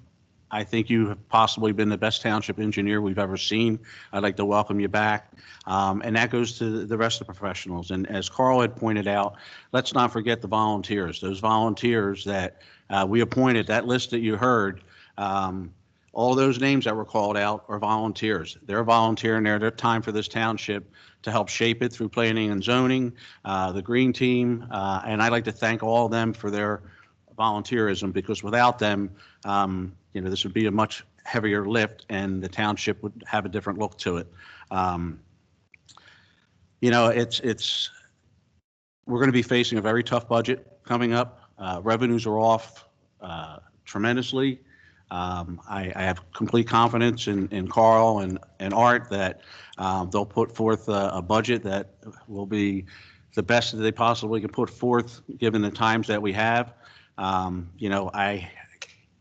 I think you have possibly been the best township engineer we've ever seen. I'd like to welcome you back. And that goes to the rest of the professionals. And as Carl had pointed out, let's not forget the volunteers. Those volunteers that we appointed, that list that you heard, all those names that were called out are volunteers. They're volunteering their time for this township to help shape it through planning and zoning, the green team. And I'd like to thank all of them for their volunteerism, because without them, you know, this would be a much heavier lift and the township would have a different look to it. You know, we're going to be facing a very tough budget coming up. Revenues are off tremendously. I have complete confidence in Carl and Art that they'll put forth a budget that will be the best that they possibly can put forth given the times that we have. You know, I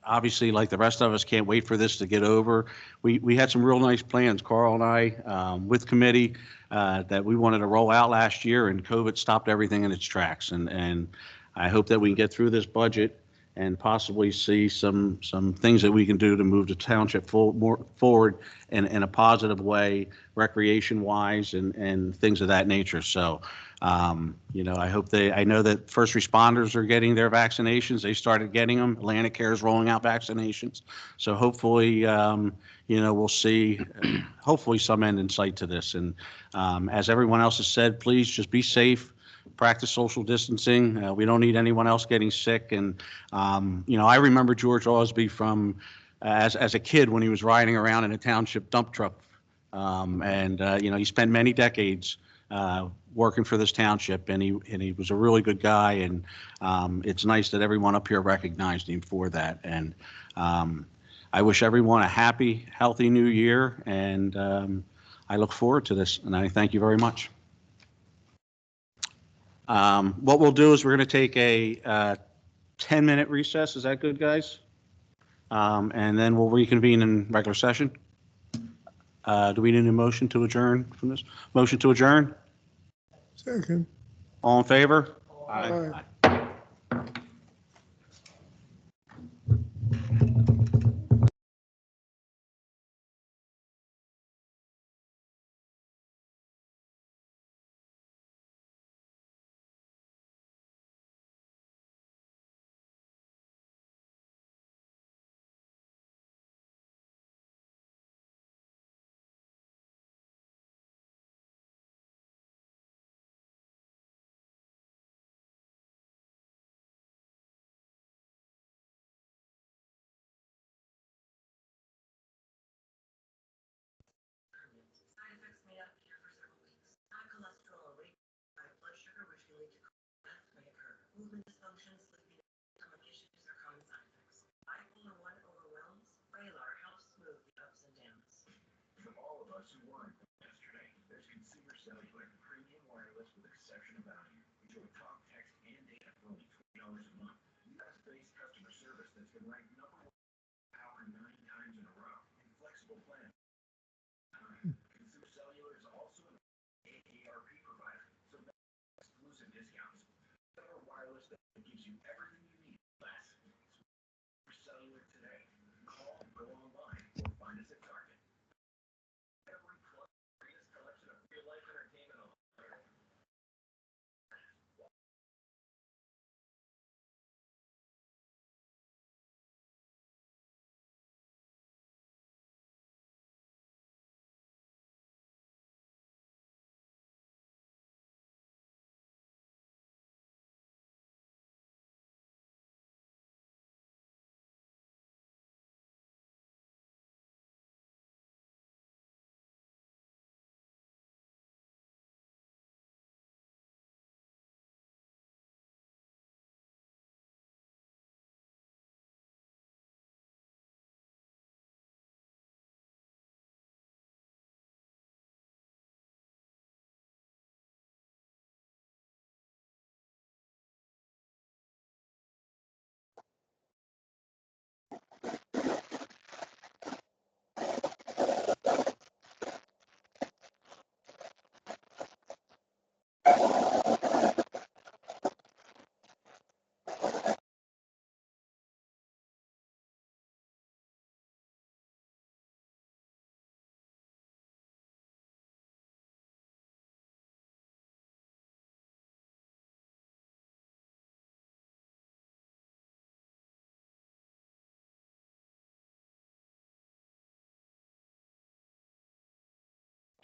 obviously, like the rest of us, can't wait for this to get over. We had some real nice plans, Carl and I, with committee, that we wanted to roll out last year, and COVID stopped everything in its tracks. And I hope that we can get through this budget and possibly see some things that we can do to move the township more forward in a positive way, recreation-wise, and things of that nature. So, you know, I know that first responders are getting their vaccinations. They started getting them. Atlantic Care is rolling out vaccinations. So hopefully, you know, we'll see, hopefully some end in sight to this. And as everyone else has said, please just be safe. Practice social distancing. We don't need anyone else getting sick. And, you know, I remember George Osby from as a kid when he was riding around in a township dump truck. You know, he spent many decades working for this township, and he was a really good guy, and it's nice that everyone up here recognized him for that. And I wish everyone a happy, healthy new year, and I look forward to this, and I thank you very much. What we'll do is we're going to take a 10-minute recess. Is that good, guys? And then we'll reconvene in regular session. Do we need a motion to adjourn from this? Motion to adjourn? Second. All in favor? Aye.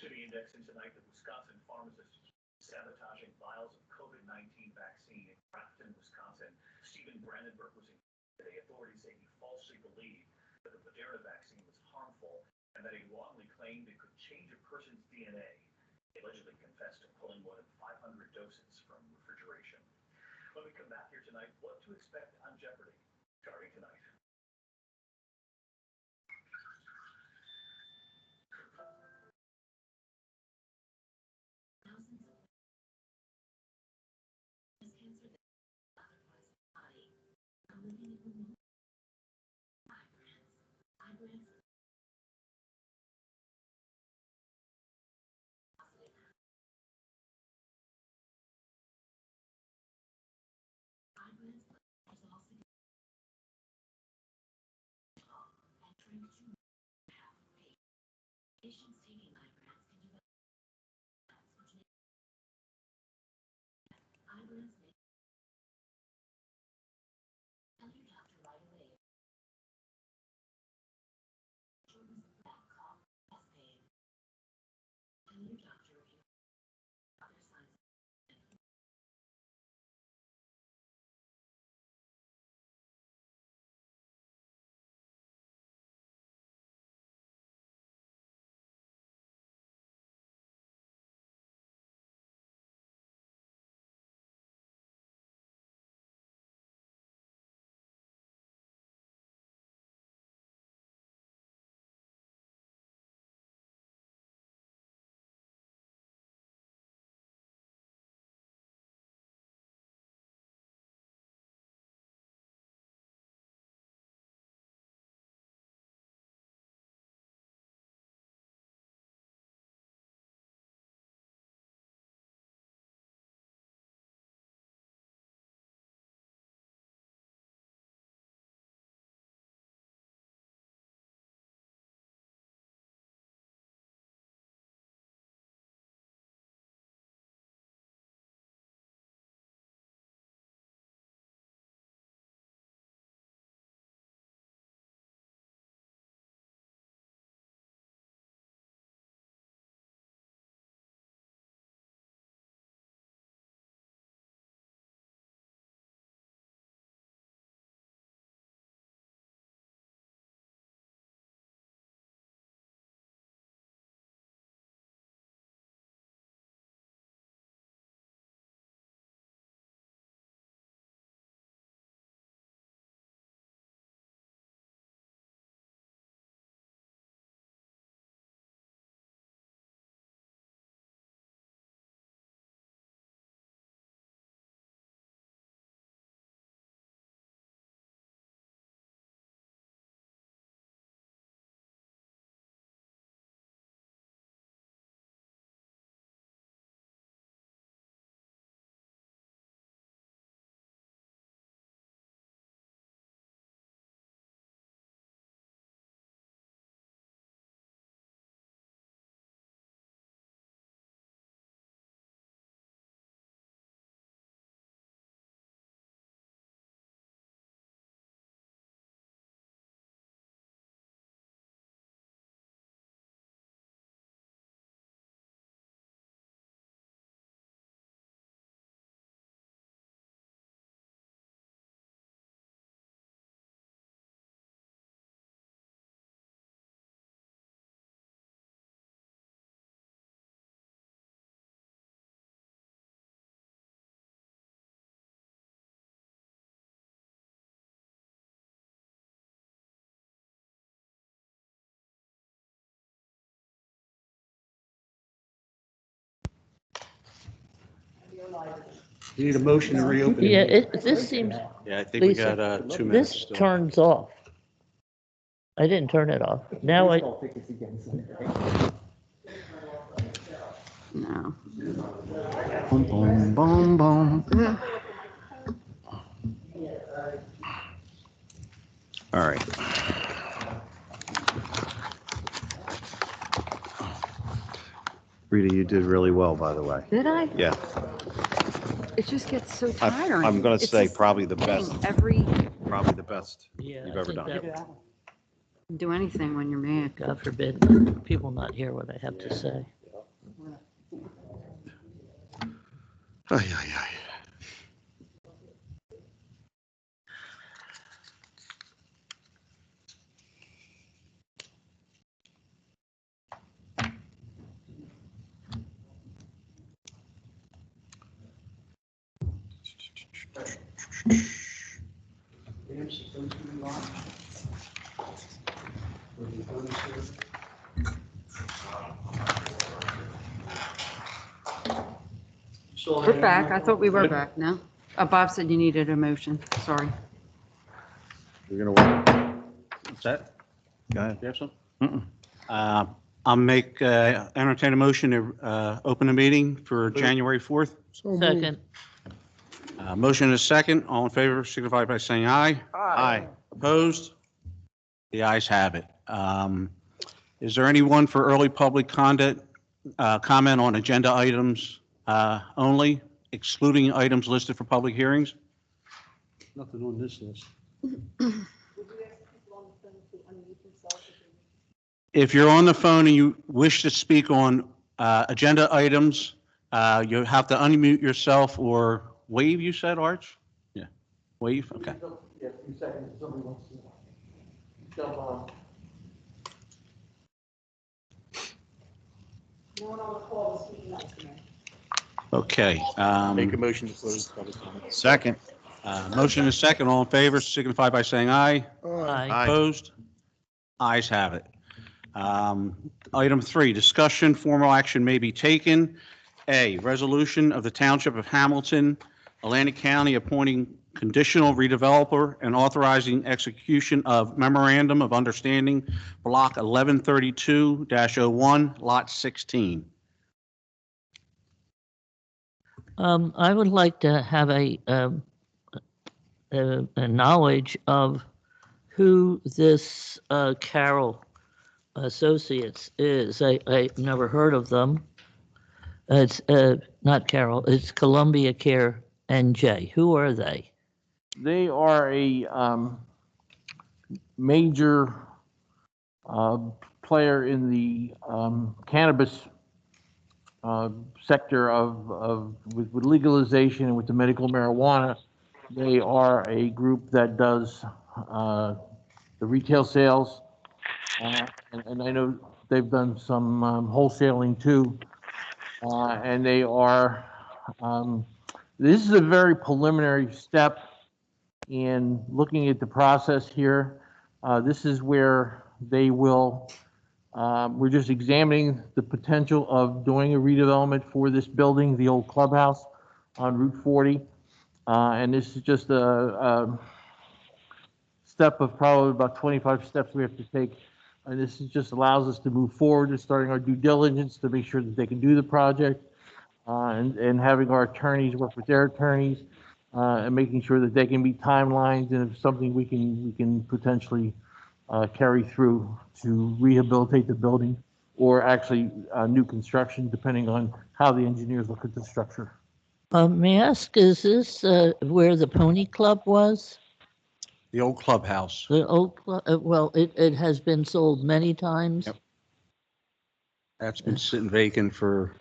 To the indexing tonight, the Wisconsin pharmacist sabotaging vials of COVID-19 vaccine in Grafton, Wisconsin. Stephen Brandenburg was in today. Authorities say he falsely believed that the Moderna vaccine was harmful and that he wrongly claimed it could change a person's DNA. He allegedly confessed to pulling more than 500 doses from refrigeration. When we come back here tonight, what to expect on Jeopardy? Starting tonight. You need a motion to reopen. the Yeah, meeting. this seems, Yeah, I think we Lisa, got 2 minutes this still. turns off. I didn't turn it off. Now I, No. Boom, boom, boom, boom. All right. Rita, you did really well, by the way. Did I? Yeah, It just gets so I- tiring. I'm gonna It's say the probably the same best. thing Every, probably the best yeah, you've I ever think done. that, do anything when you're mad. God forbid, people not hear what I have to say. Ay, ay, ay. We're back. I thought we were back, no? Bob said you needed a motion. Sorry. You're gonna wait. What's that? Go ahead. You have some? Mm-mm. I'll entertain a motion to open the meeting for January 4th. So moved. Second, Motion is second. All in favor signify by saying aye. Aye. Opposed? The ayes have it. Is there anyone for early public comment on agenda items only, excluding items listed for public hearings? Nothing on this list. If you're on the phone and you wish to speak on agenda items, you have to unmute yourself or wave, you said, Arch? Yeah, wave, okay. Yeah, a few seconds, if somebody wants to jump on. No one on the call is speaking up tonight. Okay. Make a motion to close public comment. Second. Motion is second. All in favor signify by saying aye. aye. Aye. Opposed? Ayes have it. Item 3, discussion, formal action may be taken. A, resolution of the Township of Hamilton, Atlantic County appointing conditional redeveloper and authorizing execution of memorandum of understanding, block 1132-01, lot 16. I would like to have a knowledge of who this Carroll Associates is. I've never heard of them. It's not Carroll, it's Columbia Care NJ. Who are they? They are a major player in the cannabis sector with legalization and with the medical marijuana. They are a group that does the retail sales, and I know they've done some wholesaling too. And they are, this is a very preliminary step in looking at the process here. This is where they will, we're just examining the potential of doing a redevelopment for this building, the old clubhouse on Route 40. And this is just a step of probably about 25 steps we have to take. And this just allows us to move forward to starting our due diligence to make sure that they can do the project, and having our attorneys work with their attorneys, and making sure that they can meet timelines, and if something we can potentially carry through to rehabilitate the building, or actually new construction, depending on how the engineers look at the structure. May I ask, is this where the Pony Club was? The old clubhouse. The old, well, it has been sold many times. Yep. That's been sitting vacant for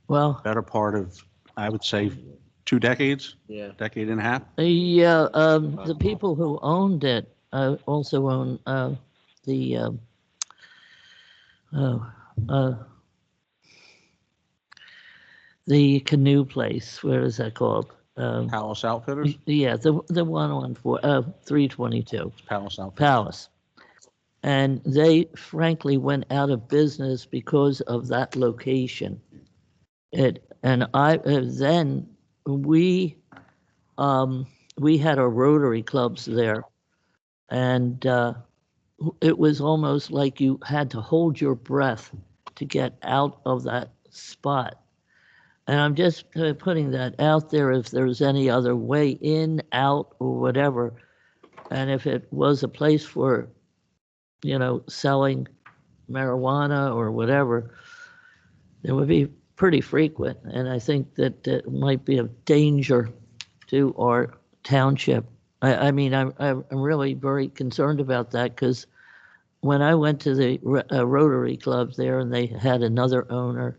Well, better part of, I would say, 2 decades, Yeah. decade and a half. yeah, the people who owned it also own the the canoe place. Where is that called? Palace Outfitters? Yeah, the one on 322 Palace Outfitters. Palace. And they frankly went out of business because of that location. It And then we had our Rotary clubs there, and it was almost like you had to hold your breath to get out of that spot. And I'm just putting that out there if there's any other way in, out, or whatever. And if it was a place for, selling marijuana or whatever, it would be pretty frequent. And I think that it might be of danger to our township. I mean, I'm really very concerned about that, because when I went to the Rotary Club there and they had another owner,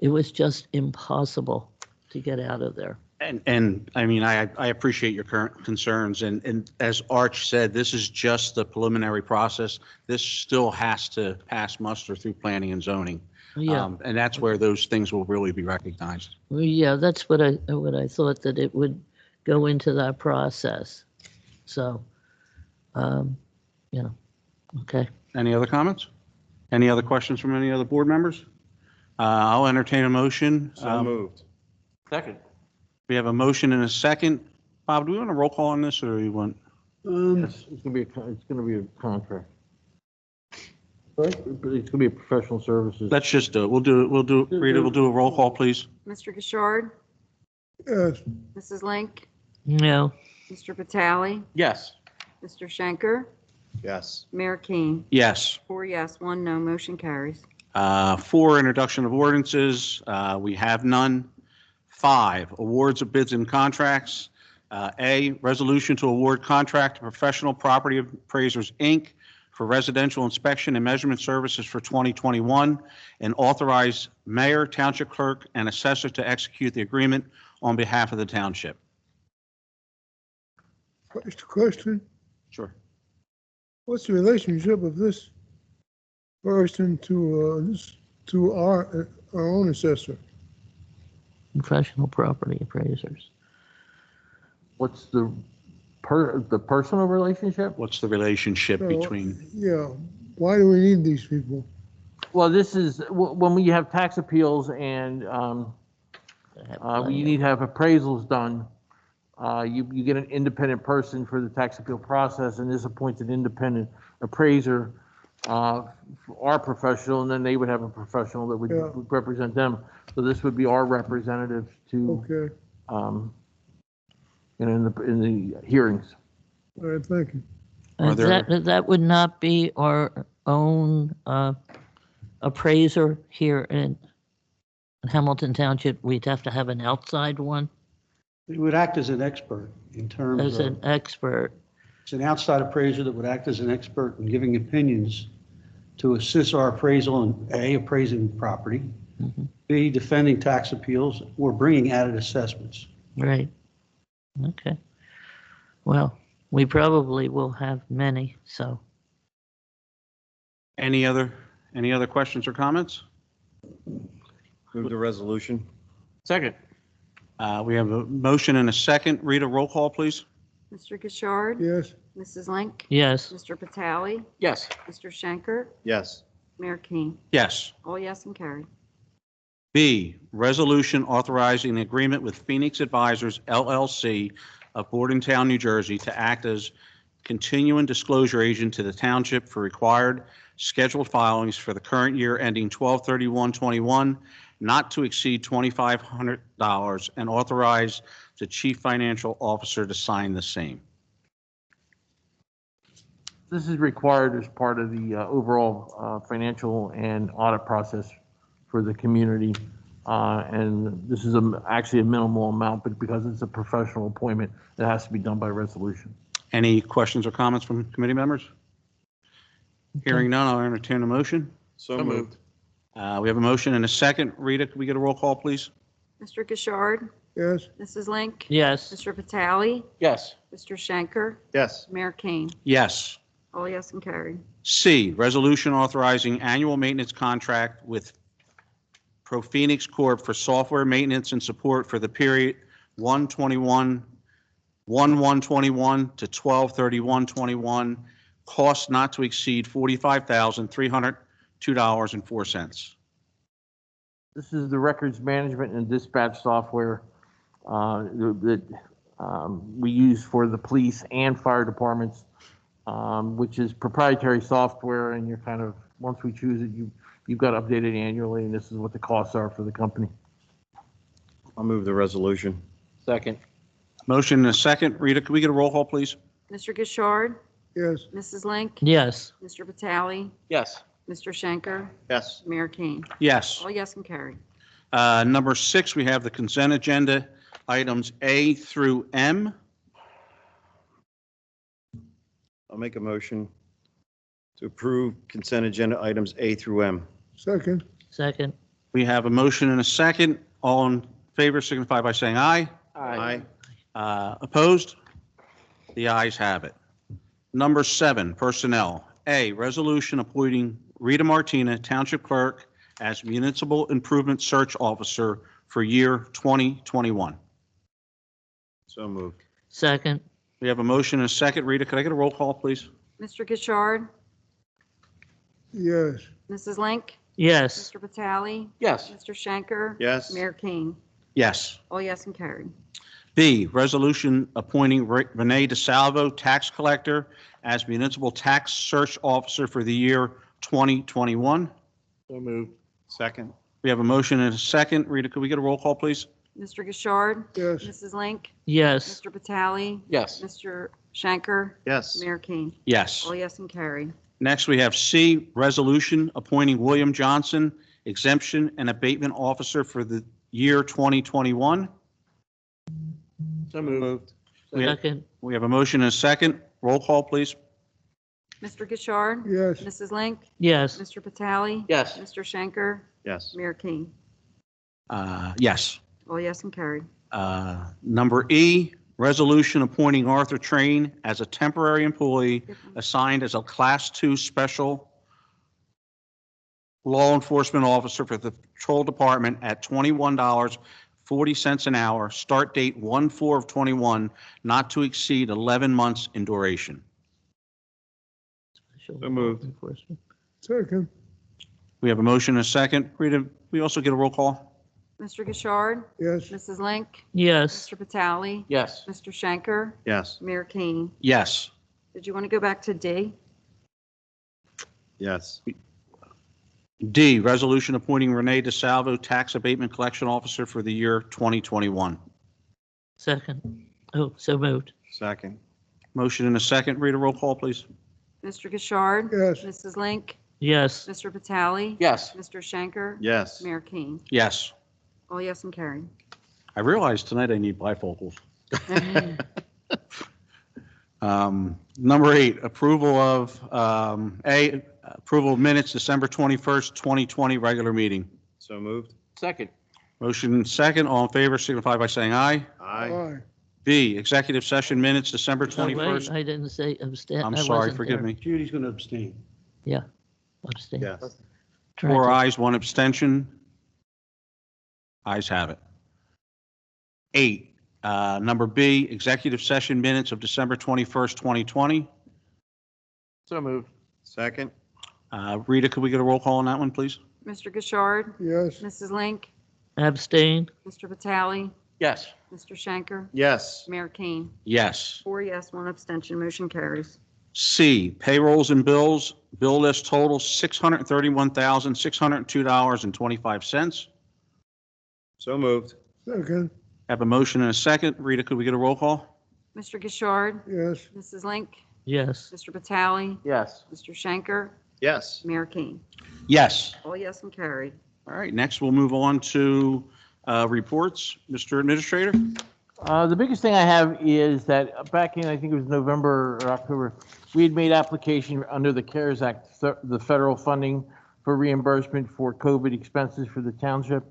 it was just impossible to get out of there. And I mean, I appreciate your current concerns, and as Arch said, this is just the preliminary process. This still has to pass muster through planning and zoning. Yeah. And that's where those things will really be recognized. Well, yeah, that's what I thought, that it would go into that process. So, okay. Any other comments? Any other questions from any other board members? I'll entertain a motion. So moved. Second. We have a motion and a second. Bob, do we want a roll call on this, or do you want? It's gonna be a contract. Right? It's gonna be a professional services. Let's just do it. Rita, we'll do a roll call, please. Mr. Gishard, Yes, Mrs. Link, No, Mr. Vitale, Yes. Mr. Schenker, Yes. Mayor Kane. Yes. 4 yes, 1 no, motion carries. 4, introduction of ordinances. We have none. 5, awards of bids and contracts. A, resolution to award contract to Professional Property Appraisers, Inc. for residential inspection and measurement services for 2021, and authorize mayor, township clerk, and assessor to execute the agreement on behalf of the township. question, Sure. what's the relationship of this person to our own assessor? professional property appraisers. What's the personal relationship? What's the relationship So, between? Yeah, why do we need these people? Well, this is, when we have tax appeals and, you need to have appraisals done, you get an independent person for the tax appeal process, and this appoints an independent appraiser, our professional, and then they would have a professional that would Yeah. would represent them. So this would be our representative to, Okay, in the hearings. all right, thank you. Are there- That would not be our own appraiser here in Hamilton Township. We'd have to have an outside one It would act as an expert in terms as an of, expert. it's an outside appraiser that would act as an expert in giving opinions to assist our appraisal in A, appraising property, Mhm. B, defending tax appeals, or bringing added assessments. Right. Okay. Well, we probably will have many, so. Any other questions or comments? Move the resolution. Second. We have a motion and a second. Rita, roll call, please. Mr. Gishard, Yes, Mrs. Link, Yes, Mr. Vitale, Yes. Mr. Schenker, Yes. Mayor Kane. Yes. All yes and carried. B, resolution authorizing an agreement with Phoenix Advisors LLC of Bordentown, New Jersey, to act as continuing disclosure agent to the township for required scheduled filings for the current year ending 12/31/21, not to exceed $2,500, and authorize the chief financial officer to sign the same. This is required as part of the overall financial and audit process for the community. And this is actually a minimal amount, but because it's a professional appointment, it has to be done by resolution. Any questions or comments from committee members? Hearing none, I'll entertain a motion. So moved. We have a motion and a second. Rita, could we get a roll call, please? Mr. Gishard, yes, Mrs. Link, yes, Mr. Vitale, Yes. Mr. Schenker, Yes. Mayor Kane. Yes. All yes and carried. C, resolution authorizing annual maintenance contract with ProPhoenix Corp. for software maintenance and support for the period 1/1/21 to 12/31/21, cost not to exceed $45,302.04. This is the records management and dispatch software that we use for the police and fire departments, which is proprietary software, and you're kind of, once we choose it, you've got to update it annually, and this is what the costs are for the company. I'll move the resolution. Second. Motion and a second. Rita, can we get a roll call, please? Mr. Gishard, yes, Mrs. Link, yes, Mr. Vitale, Yes. Mr. Schenker, Yes. Mayor Kane. Yes. All yes and carried. Number 6, we have the consent agenda, items A through M. I'll make a motion to approve consent agenda items A through M. second, second, We have a motion and a second. All in favor signify by saying aye. Aye. Opposed? The ayes have it. Number 7, personnel. A, resolution appointing Rita Martina, Township Clerk, as Municipal Improvement Search Officer for year 2021. So moved. second, We have a motion and a second. Rita, could I get a roll call, please? Mr. Gishard, yes, Mrs. Link, yes, Mr. Vitale, Yes. Mr. Schenker. Yes. Mayor Kane. Yes. All yes and carried. B, resolution appointing Renee DeSalvo, Tax Collector, as Municipal Tax Search Officer for the year 2021. So moved. Second. We have a motion and a second. Rita, could we get a roll call, please? Mr. Gishard, yes, Mrs. Link, yes, Mr. Vitale, Yes. Mr. Schenker, Yes. Mayor Kane. Yes. All yes and carried. Next, we have C, resolution appointing William Johnson, Exemption and Abatement Officer for the year 2021. So moved. second, We have a motion and a second. Roll call, please. Mr. Gishard, yes, Mrs. Link, yes, Mr. Vitale, Yes. Mr. Schenker, Yes. Mayor Kane. Yes. All yes and carried. Number E, resolution appointing Arthur Train as a temporary employee assigned as a Class 2 Special Law Enforcement Officer for the Patrol Department at $21.40 an hour, start date 1/4/21, not to exceed 11 months in duration. So moved. Enforcement. second, We have a motion and a second. Rita, we also get a roll call? Mr. Gishard, yes, Mrs. Link, yes, Mr. Vitale, Yes. Mr. Schenker, Yes. Mayor Kane. Yes. Did you want to go back to D? Yes. D, resolution appointing Renee DeSalvo, Tax Abatement Collection Officer for the year 2021. second, oh, so moved, Second. Motion and a second. Rita, roll call, please. Mr. Gishard, yes, Mrs. Link, yes, Mr. Vitale, Yes. Mr. Schenker, Yes. Mayor Kane. Yes. All yes and carried. I realized tonight I need bifocals. Number 8, approval of, approval of minutes, December 21st, 2020, regular meeting. So moved. Second. Motion second, all in favor signify by saying aye. Aye. aye, B, executive session minutes, December oh, wait, 21st. I didn't say abstain. I'm I sorry, wasn't forgive there. me. Judy's going to abstain. Abstain. Yes. Tried 4 to- ayes, 1 abstention. Ayes have it. 8, number B, executive session minutes of December 21st, 2020. So moved. Second. Rita, could we get a roll call on that one, please? Mr. Gishard, yes, Mrs. Link, Abstain, Mr. Vitale, Yes. Mr. Schenker, Yes. Mayor Kane. Yes. 4 yes, 1 abstention, motion carries. C, payrolls and bills, bill list total $631,602.25. So moved. second, Have a motion and a second. Rita, could we get a roll call? Mr. Gishard, yes, Mrs. Link, yes, Mr. Vitale, Yes. Mr. Schenker, Yes. Mayor Kane. Yes. All yes and carried. All right, next we'll move on to reports. Mr. Administrator? The biggest thing I have is that back in, I think it was November or October, we had made application under the CARES Act, the federal funding for reimbursement for COVID expenses for the township.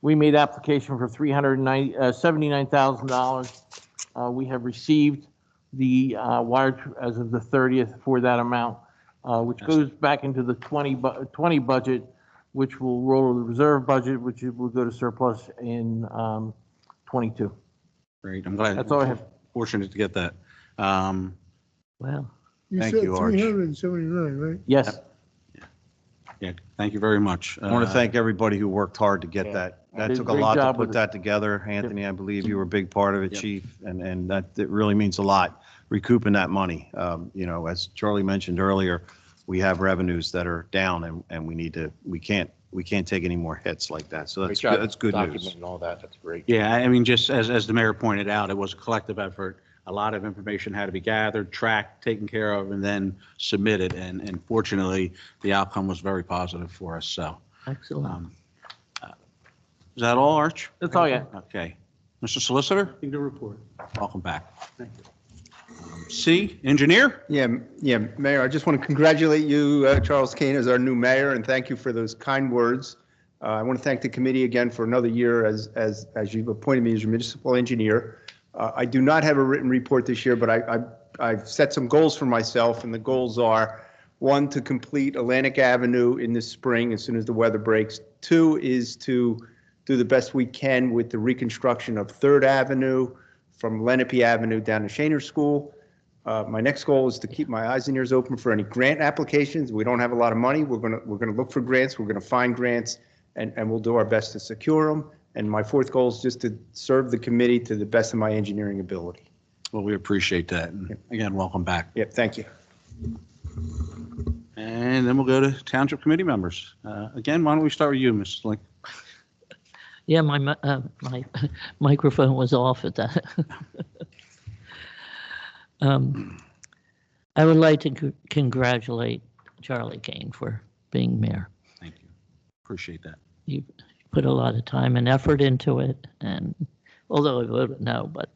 We made application for $79,000. We have received the wire as of the 30th for that amount, which goes back into the 20 budget, which will roll to the reserve budget, which will go to surplus in 22. Great, I'm glad. That's all I have. Fortunate to get that. wow, you Thank said you, Arch. 379, right? Yes. Yeah, thank you very much. I want to thank everybody who worked hard to get Yeah. that. That Did a took a great lot to job put with that together. Anthony, I believe you were a big part of it, Yep. Chief, and that, it really means a lot, recouping that money. As Charlie mentioned earlier, we have revenues that are down and we can't take any more hits like that. So Great that's job good, that's good news. documenting all that. That's great. Yeah, I mean, just as the mayor pointed out, it was a collective effort. A lot of information had to be gathered, tracked, taken care of, and then submitted. And fortunately, the outcome was very positive for us. So, Excellent. is that all, Arch? That's all, yeah. Okay. Mr. Solicitor, Nothing to report. welcome back. Thank you. C, engineer? Yeah, Mayor, I just want to congratulate you, Charles Kane, as our new mayor, and thank you for those kind words. I want to thank the committee again for another year as you've appointed me as your municipal engineer. I do not have a written report this year, but I've set some goals for myself, and the goals are, 1, to complete Atlantic Avenue in the spring as soon as the weather breaks. 2 is to do the best we can with the reconstruction of 3rd Avenue from Lenape Avenue down to Shaner School. My next goal is to keep my eyes and ears open for any grant applications. We don't have a lot of money. We're gonna look for grants. We're gonna find grants, and we'll do our best to secure them. And my 4th goal is just to serve the committee to the best of my engineering ability. Well, we appreciate that. And again, welcome back. Yep, thank you. And then we'll go to Township Committee members. Again, why don't we start with you, Mrs. Link? Yeah, my microphone was off at that. I would like to congratulate Charlie Kane for being mayor. Thank you. Appreciate that. You put a lot of time and effort into it, and although I voted no, but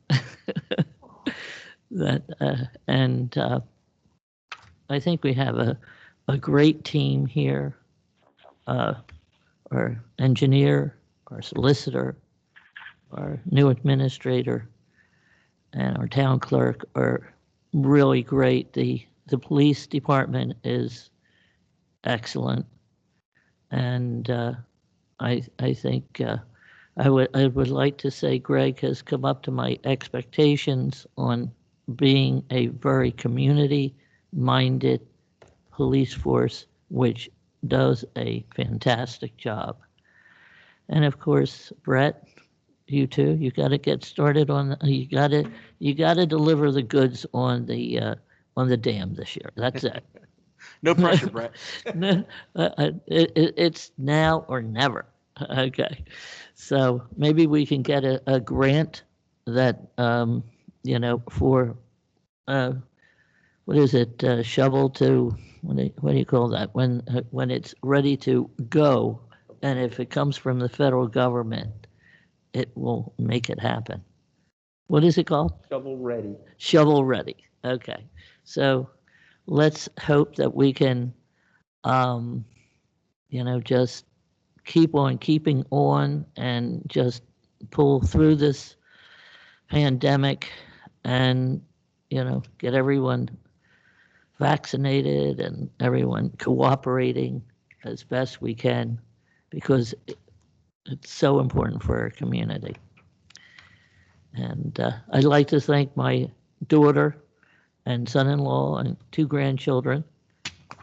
I think we have a great team here. Our engineer, our solicitor, our new administrator, and our town clerk are really great. The police department is excellent, and I think I would like to say Greg has come up to my expectations on being a very community-minded police force, which does a fantastic job. And of course, Brett, you too. You got to get started on. You got to deliver the goods on the dam this year. That's it. No pressure, Brett. It's now or never. Okay, so maybe we can get a grant that for what is it? Shovel to what do you call that? When it's ready to go, and if it comes from the federal government, it will make it happen. What is it called? Shovel ready. Shovel ready. Okay. So let's hope that we can, just keep on keeping on and just pull through this pandemic and, get everyone vaccinated and everyone cooperating as best we can, because it's so important for our community. And I'd like to thank my daughter and son-in-law and 2 grandchildren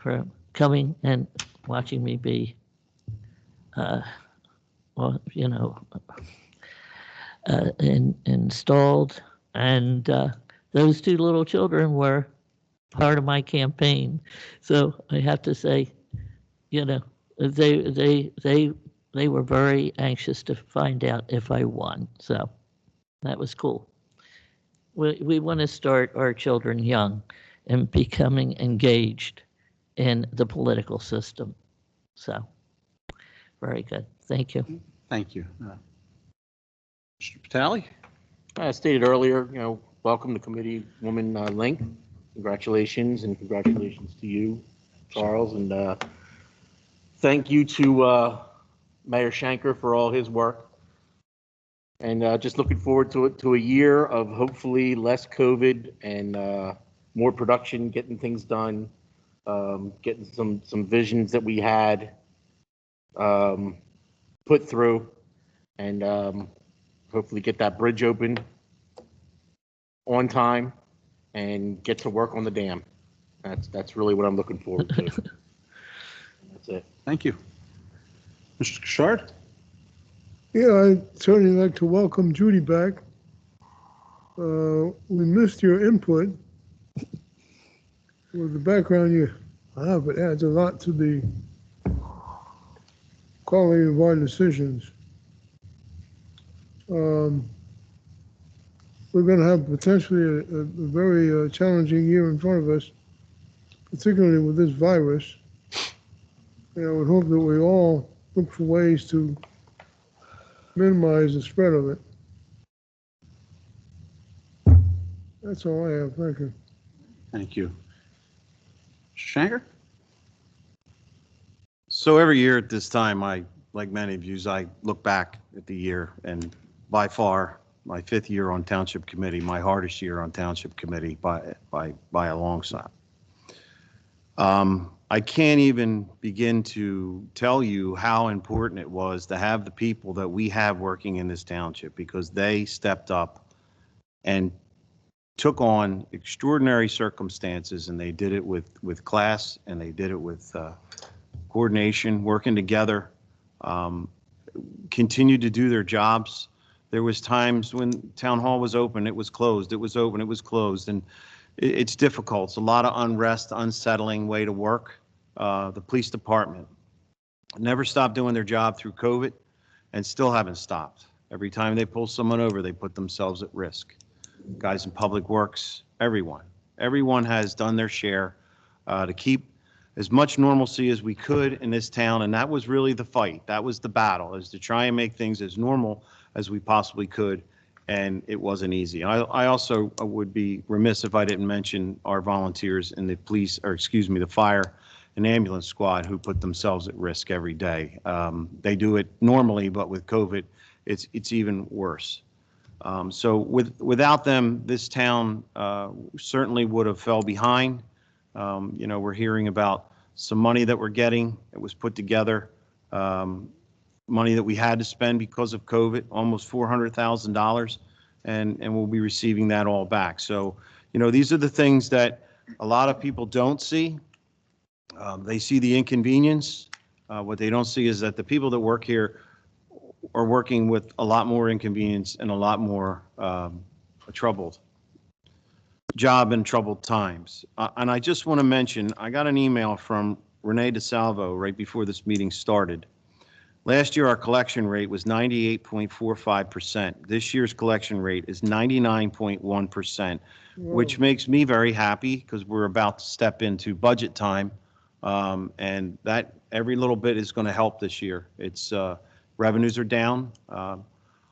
for coming and watching me be, installed. And those 2 little children were part of my campaign. So I have to say, they were very anxious to find out if I won. So that was cool. We want to start our children young and becoming engaged in the political system. So very good. Thank you. Thank you. Mr. Patali? I stated earlier, welcome to Committeewoman Link. Congratulations, and congratulations to you, Charles, and thank you to Mayor Shanker for all his work. And just looking forward to a year of hopefully less COVID and more production, getting things done, getting some visions that we had put through, and hopefully get that bridge open on time and get to work on the dam. That's really what I'm looking forward to. That's it. Thank you. Mr. Kishard? Yeah, I'd certainly like to welcome Judy back. We missed your input. With the background you have, it adds a lot to the quality of our decisions. We're going to have potentially a very challenging year in front of us, particularly with this virus. And I would hope that we all look for ways to minimize the spread of it. That's all I have. Thank you. Thank you. Mr. Shanker? So every year at this time, like many of you, I look back at the year, and by far, my 5th year on Township Committee, my hardest year on Township Committee by a long shot. I can't even begin to tell you how important it was to have the people that we have working in this township, because they stepped up and took on extraordinary circumstances, and they did it with class, and they did it with coordination, working together, continued to do their jobs. There was times when town hall was open, it was closed, it was open, it was closed, and it's difficult. It's a lot of unrest, unsettling way to work. The police department never stopped doing their job through COVID, and still haven't stopped. Every time they pull someone over, they put themselves at risk. Guys in public works, everyone has done their share to keep as much normalcy as we could in this town, and that was really the fight. That was the battle, is to try and make things as normal as we possibly could, and it wasn't easy. I also would be remiss if I didn't mention our volunteers in the police, or excuse me, the fire and ambulance squad, who put themselves at risk every day. They do it normally, but with COVID, it's even worse. So without them, this town certainly would have fell behind. We're hearing about some money that we're getting. It was put together, money that we had to spend because of COVID, almost $400,000, and we'll be receiving that all back. So, these are the things that a lot of people don't see. They see the inconvenience. What they don't see is that the people that work here are working with a lot more inconvenience and a lot more troubled job and troubled times. And I just want to mention, I got an email from Renee DeSalvo right before this meeting started. Last year, our collection rate was 98.45%. This year's collection rate is 99.1%, which makes me very happy, because we're about to step into budget time. And that every little bit is going to help this year. It's revenues are down.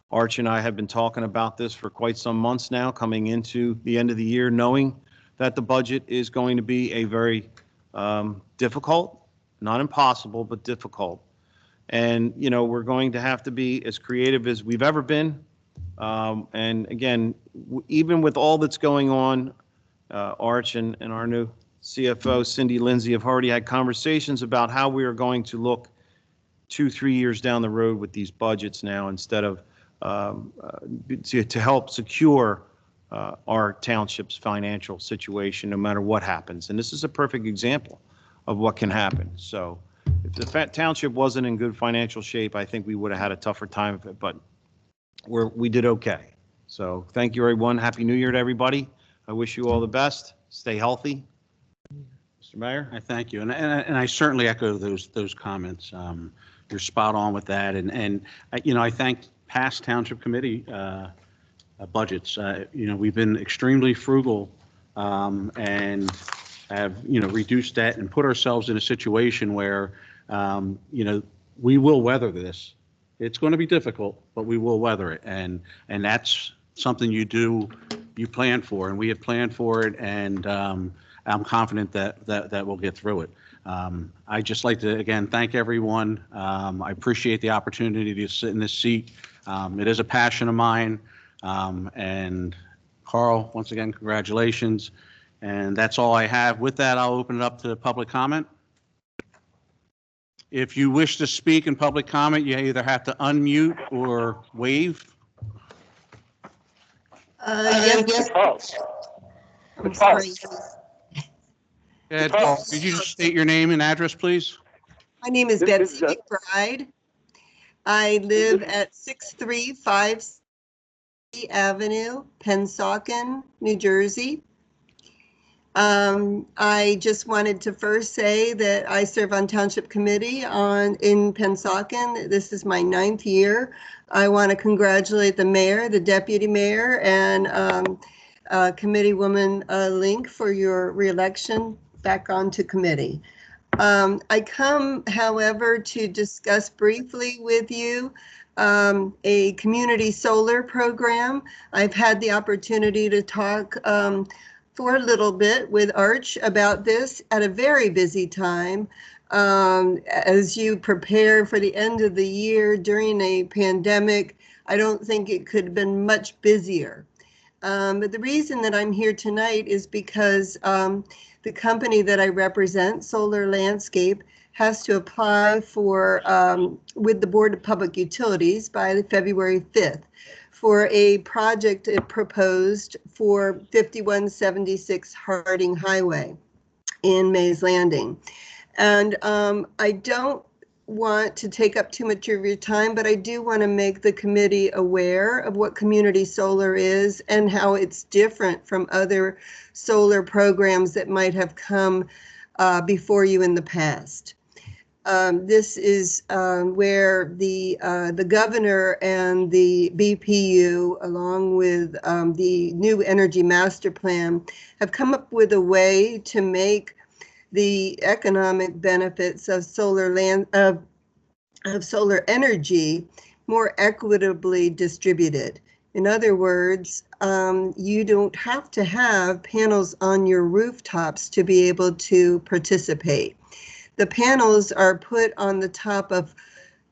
Arch and I have been talking about this for quite some months now, coming into the end of the year, knowing that the budget is going to be a very difficult, not impossible, but difficult. And, we're going to have to be as creative as we've ever been. And again, even with all that's going on, Arch and our new CFO, Cindy Lindsay, have already had conversations about how we are going to look 2-3 years down the road with these budgets now, instead of to help secure our township's financial situation, no matter what happens. And this is a perfect example of what can happen. So if the township wasn't in good financial shape, I think we would have had a tougher time of it, but we did okay. So thank you, everyone. Happy New Year to everybody. I wish you all the best. Stay healthy. Mr. Mayor? I thank you. And I certainly echo those comments. You're spot on with that. And I thank past Township Committee budgets. We've been extremely frugal and have, reduced debt and put ourselves in a situation where, we will weather this. It's going to be difficult, but we will weather it. And that's something you plan for, and we have planned for it. And I'm confident that we'll get through it. I'd just like to, again, thank everyone. I appreciate the opportunity to sit in this seat. It is a passion of mine. And Carl, once again, congratulations. And that's all I have. With that, I'll open it up to public comment. If you wish to speak in public comment, you either have to unmute or wave. Yes. I'm sorry. Ed, could you just state your name and address, please? My name is This Betsy is, McBride. I live at 6350 Avenue, Pennsauken, New Jersey. I just wanted to first say that I serve on Township Committee in Pennsauken. This is my 9th year. I want to congratulate the mayor, the deputy mayor, and Committeewoman Link for your reelection back onto committee. I come, however, to discuss briefly with you a community solar program. I've had the opportunity to talk for a little bit with Arch about this at a very busy time. As you prepare for the end of the year during a pandemic, I don't think it could have been much busier. But the reason that I'm here tonight is because the company that I represent, Solar Landscape, has to apply for with the Board of Public Utilities by February 5th for a project it proposed for 5176 Harding Highway in Mays Landing. And I don't want to take up too much of your time, but I do want to make the committee aware of what community solar is and how it's different from other solar programs that might have come before you in the past. This is where the governor and the BPU, along with the new energy master plan, have come up with a way to make the economic benefits of solar energy more equitably distributed. In other words, you don't have to have panels on your rooftops to be able to participate. The panels are put on the top of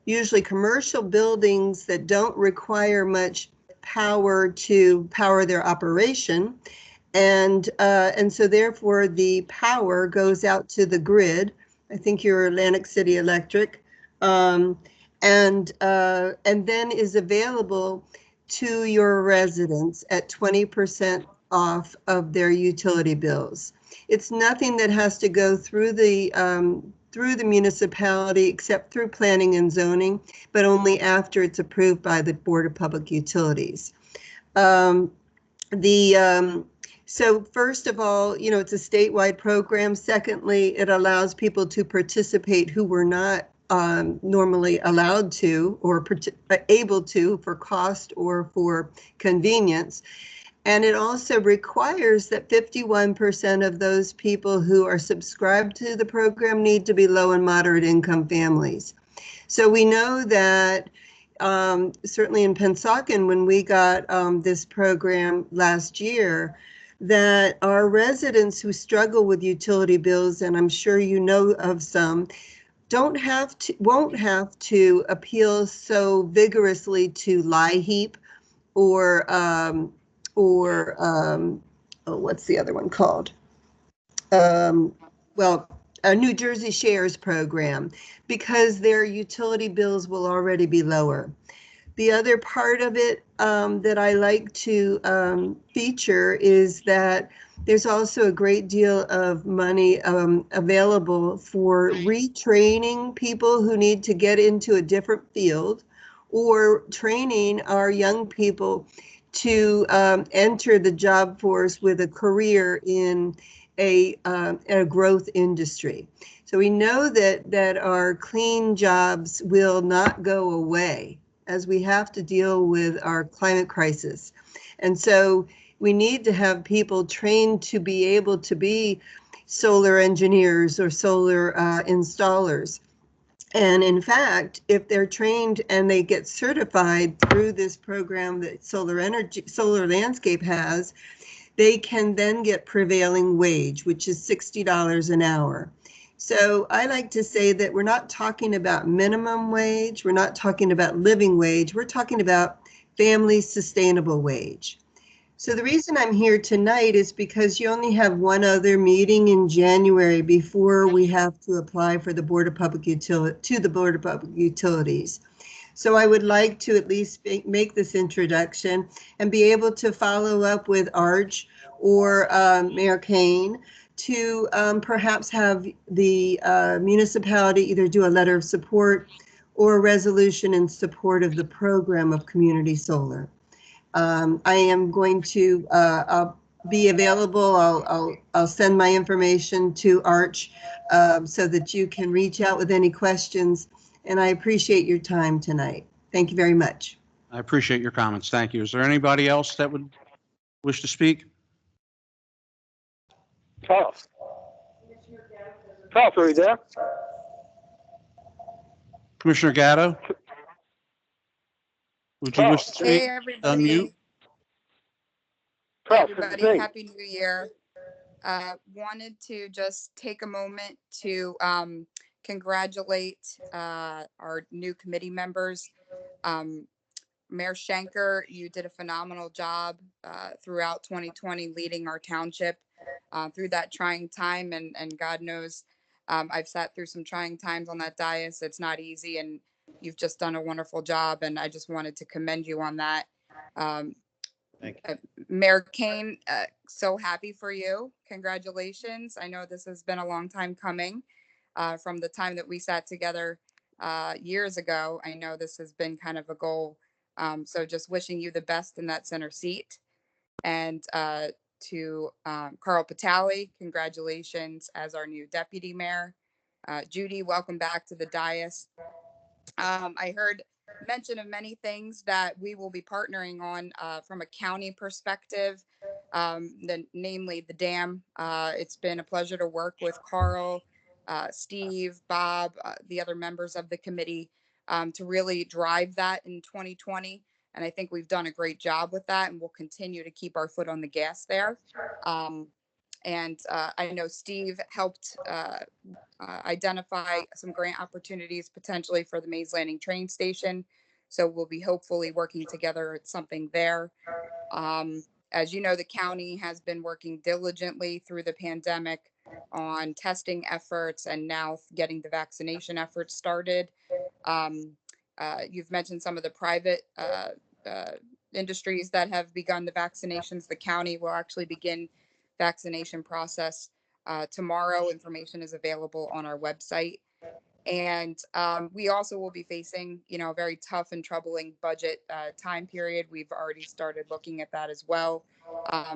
usually commercial buildings that don't require much power to power their operation. And so therefore the power goes out to the grid. I think you're Atlantic City Electric, and then is available to your residents at 20% off of their utility bills. It's nothing that has to go through the municipality except through planning and zoning, but only after it's approved by the Board of Public Utilities. So first of all, it's a statewide program. Secondly, it allows people to participate who were not normally allowed to or able to for cost or for convenience. And it also requires that 51% of those people who are subscribed to the program need to be low and moderate income families. So we know that certainly in Pennsauken, when we got this program last year, that our residents who struggle with utility bills, and I'm sure you know of some, won't have to appeal so vigorously to LIHEAP or what's the other one called? A New Jersey Shares program, because their utility bills will already be lower. The other part of it that I like to feature is that there's also a great deal of money available for retraining people who need to get into a different field, or training our young people to enter the job force with a career in a growth industry. So we know that our clean jobs will not go away, as we have to deal with our climate crisis. And so we need to have people trained to be able to be solar engineers or solar installers. And in fact, if they're trained and they get certified through this program that Solar Landscape has, they can then get prevailing wage, which is $60 an hour. So I like to say that we're not talking about minimum wage, we're not talking about living wage, we're talking about family sustainable wage. So the reason I'm here tonight is because you only have one other meeting in January before we have to apply for the Board of Public Utilities. So I would like to at least make this introduction and be able to follow up with Arch or Mayor Kane to perhaps have the municipality either do a letter of support or a resolution in support of the program of community solar. I am going to I'll be available. I'll send my information to Arch so that you can reach out with any questions. And I appreciate your time tonight. Thank you very much. I appreciate your comments. Thank you. Is there anybody else that would wish to speak? Charles. Charles, are you there? Commissioner Gatto? Would you wish to speak? Hey, everybody. Unmute. Charles, Everybody, Happy New Year. Wanted to just take a moment to congratulate our new committee members. Mayor Schenker, you did a phenomenal job throughout 2020 leading our township through that trying time. And God knows I've sat through some trying times on that dais. It's not easy, and you've just done a wonderful job. And I just wanted to commend you on that. Thank Mayor Kane, so happy for you. Congratulations. I know this has been a long time coming from the time that we sat together years ago. I know this has been kind of a goal. So just wishing you the best in that center seat. And to Carl Patali, congratulations as our new deputy mayor. Judy, welcome back to the dais. I heard mention of many things that we will be partnering on from a county perspective, namely the dam. It's been a pleasure to work with Carl, Steve, Bob, the other members of the committee to really drive that in 2020. And I think we've done a great job with that, and we'll continue to keep our foot on the gas there. And I know Steve helped identify some grant opportunities potentially for the Mays Landing train station. So we'll be hopefully working together at something there. As you know, the county has been working diligently through the pandemic on testing efforts and now getting the vaccination efforts started. You've mentioned some of the private industries that have begun the vaccinations. The county will actually begin vaccination process tomorrow. Information is available on our website. And we also will be facing, a very tough and troubling budget time period. We've already started looking at that as well.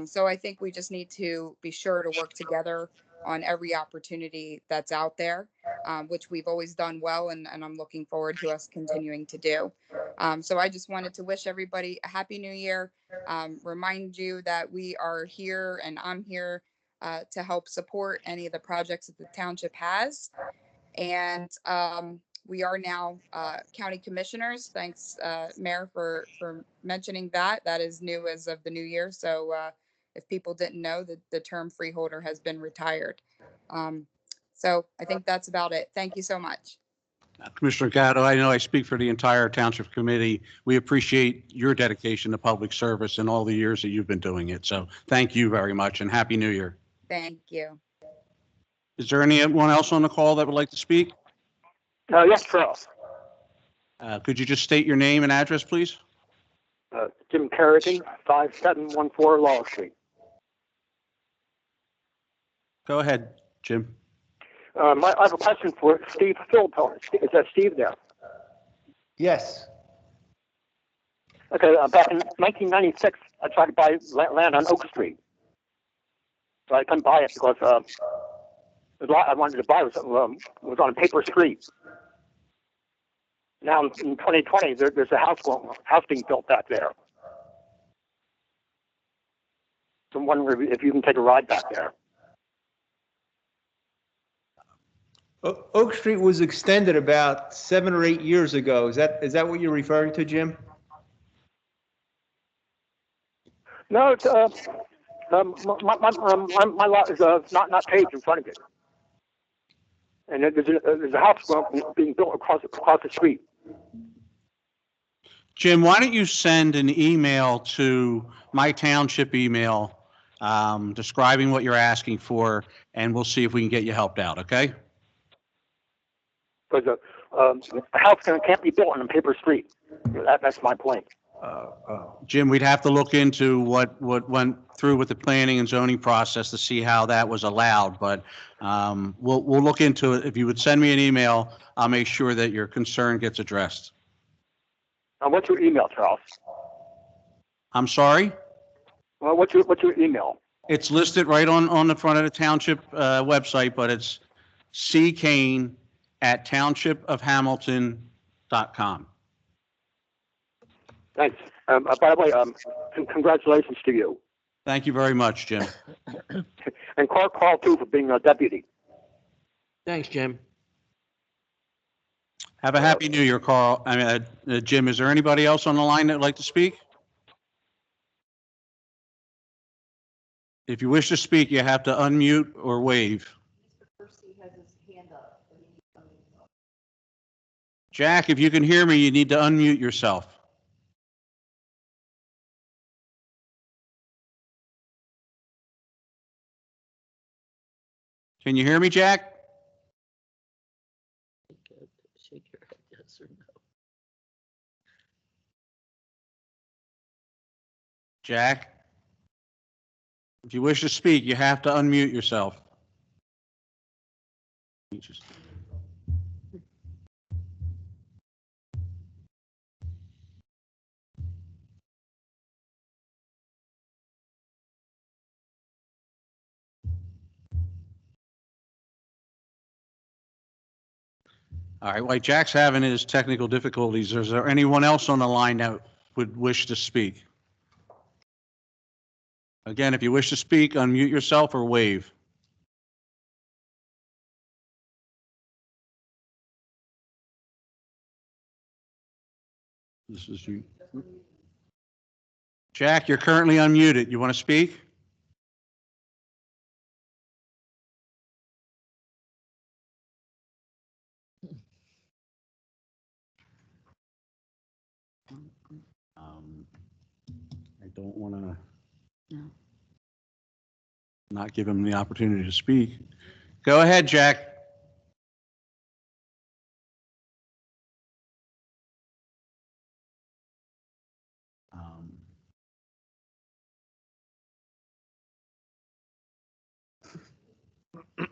So I think we just need to be sure to work together on every opportunity that's out there, which we've always done well, and I'm looking forward to us continuing to do. So I just wanted to wish everybody a happy new year, remind you that we are here and I'm here to help support any of the projects that the township has. And we are now county commissioners. Thanks, Mayor, for mentioning that. That is new as of the new year. So if people didn't know, the term freeholder has been retired. So I think that's about it. Thank you so much. Commissioner Gatto, I know I speak for the entire Township Committee. We appreciate your dedication to public service and all the years that you've been doing it. So thank you very much, and Happy New Year. Thank you. Is there anyone else on the call that would like to speak? Yes, Charles. Could you just state your name and address, please? Jim Kerrigan, 5714 Law Street. Go ahead, Jim. I have a question for Steve Philpott. Is that Steve there? Yes. Okay, back in 1996, I tried to buy land on Oak Street. So I couldn't buy it because the lot I wanted to buy was on a paper street. Now in 2020, there's a house being built back there. So I'm wondering if you can take a ride back there. Oak Street was extended about 7 or 8 years ago. Is that what you're referring to, Jim? No, it's my lot is not paved in front of it, and there's a house being built across the street. Jim, why don't you send an email to my township email describing what you're asking for, and we'll see if we can get you helped out, okay? Because a house can't be built on a paper street. That's my point. Jim, we'd have to look into what went through with the planning and zoning process to see how that was allowed, but we'll look into it. If you would send me an email, I'll make sure that your concern gets addressed. What's your email, Charles? I'm sorry? Well, what's your email? It's listed right on the front of the township website, but it's ckane@townshipofhamilton.com. Thanks. By the way, congratulations to you. Thank you very much, Jim. And Carl too for being a deputy. Thanks, Jim. Have a happy new year, Carl. Jim, is there anybody else on the line that would like to speak? If you wish to speak, you have to unmute or wave. Jack, if you can hear me, you need to unmute yourself. Can you hear me, Jack? Shake your head, yes or no. Jack? If you wish to speak, you have to unmute yourself. All right, while Jack's having his technical difficulties, is there anyone else on the line that would wish to speak? Again, if you wish to speak, unmute yourself or wave. This is you. Jack, you're currently unmuted. You want to speak? I don't want to not give him the opportunity to speak. Go ahead, Jack.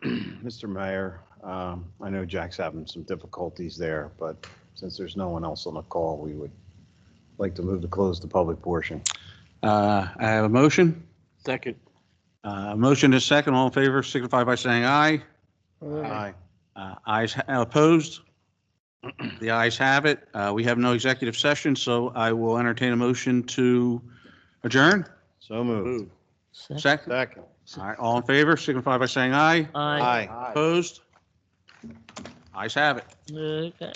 Mr. Mayor, I know Jack's having some difficulties there, but since there's no one else on the call, we would like to move to close the public portion. I have a motion. Second. Motion is second. All in favor, signify by saying aye. Aye. Ayes opposed? The ayes have it. We have no executive session, so I will entertain a motion to adjourn. So moved. Second? Second. All right, all in favor, signify by saying aye. Aye. Aye. Opposed? Ayes have it. Okay.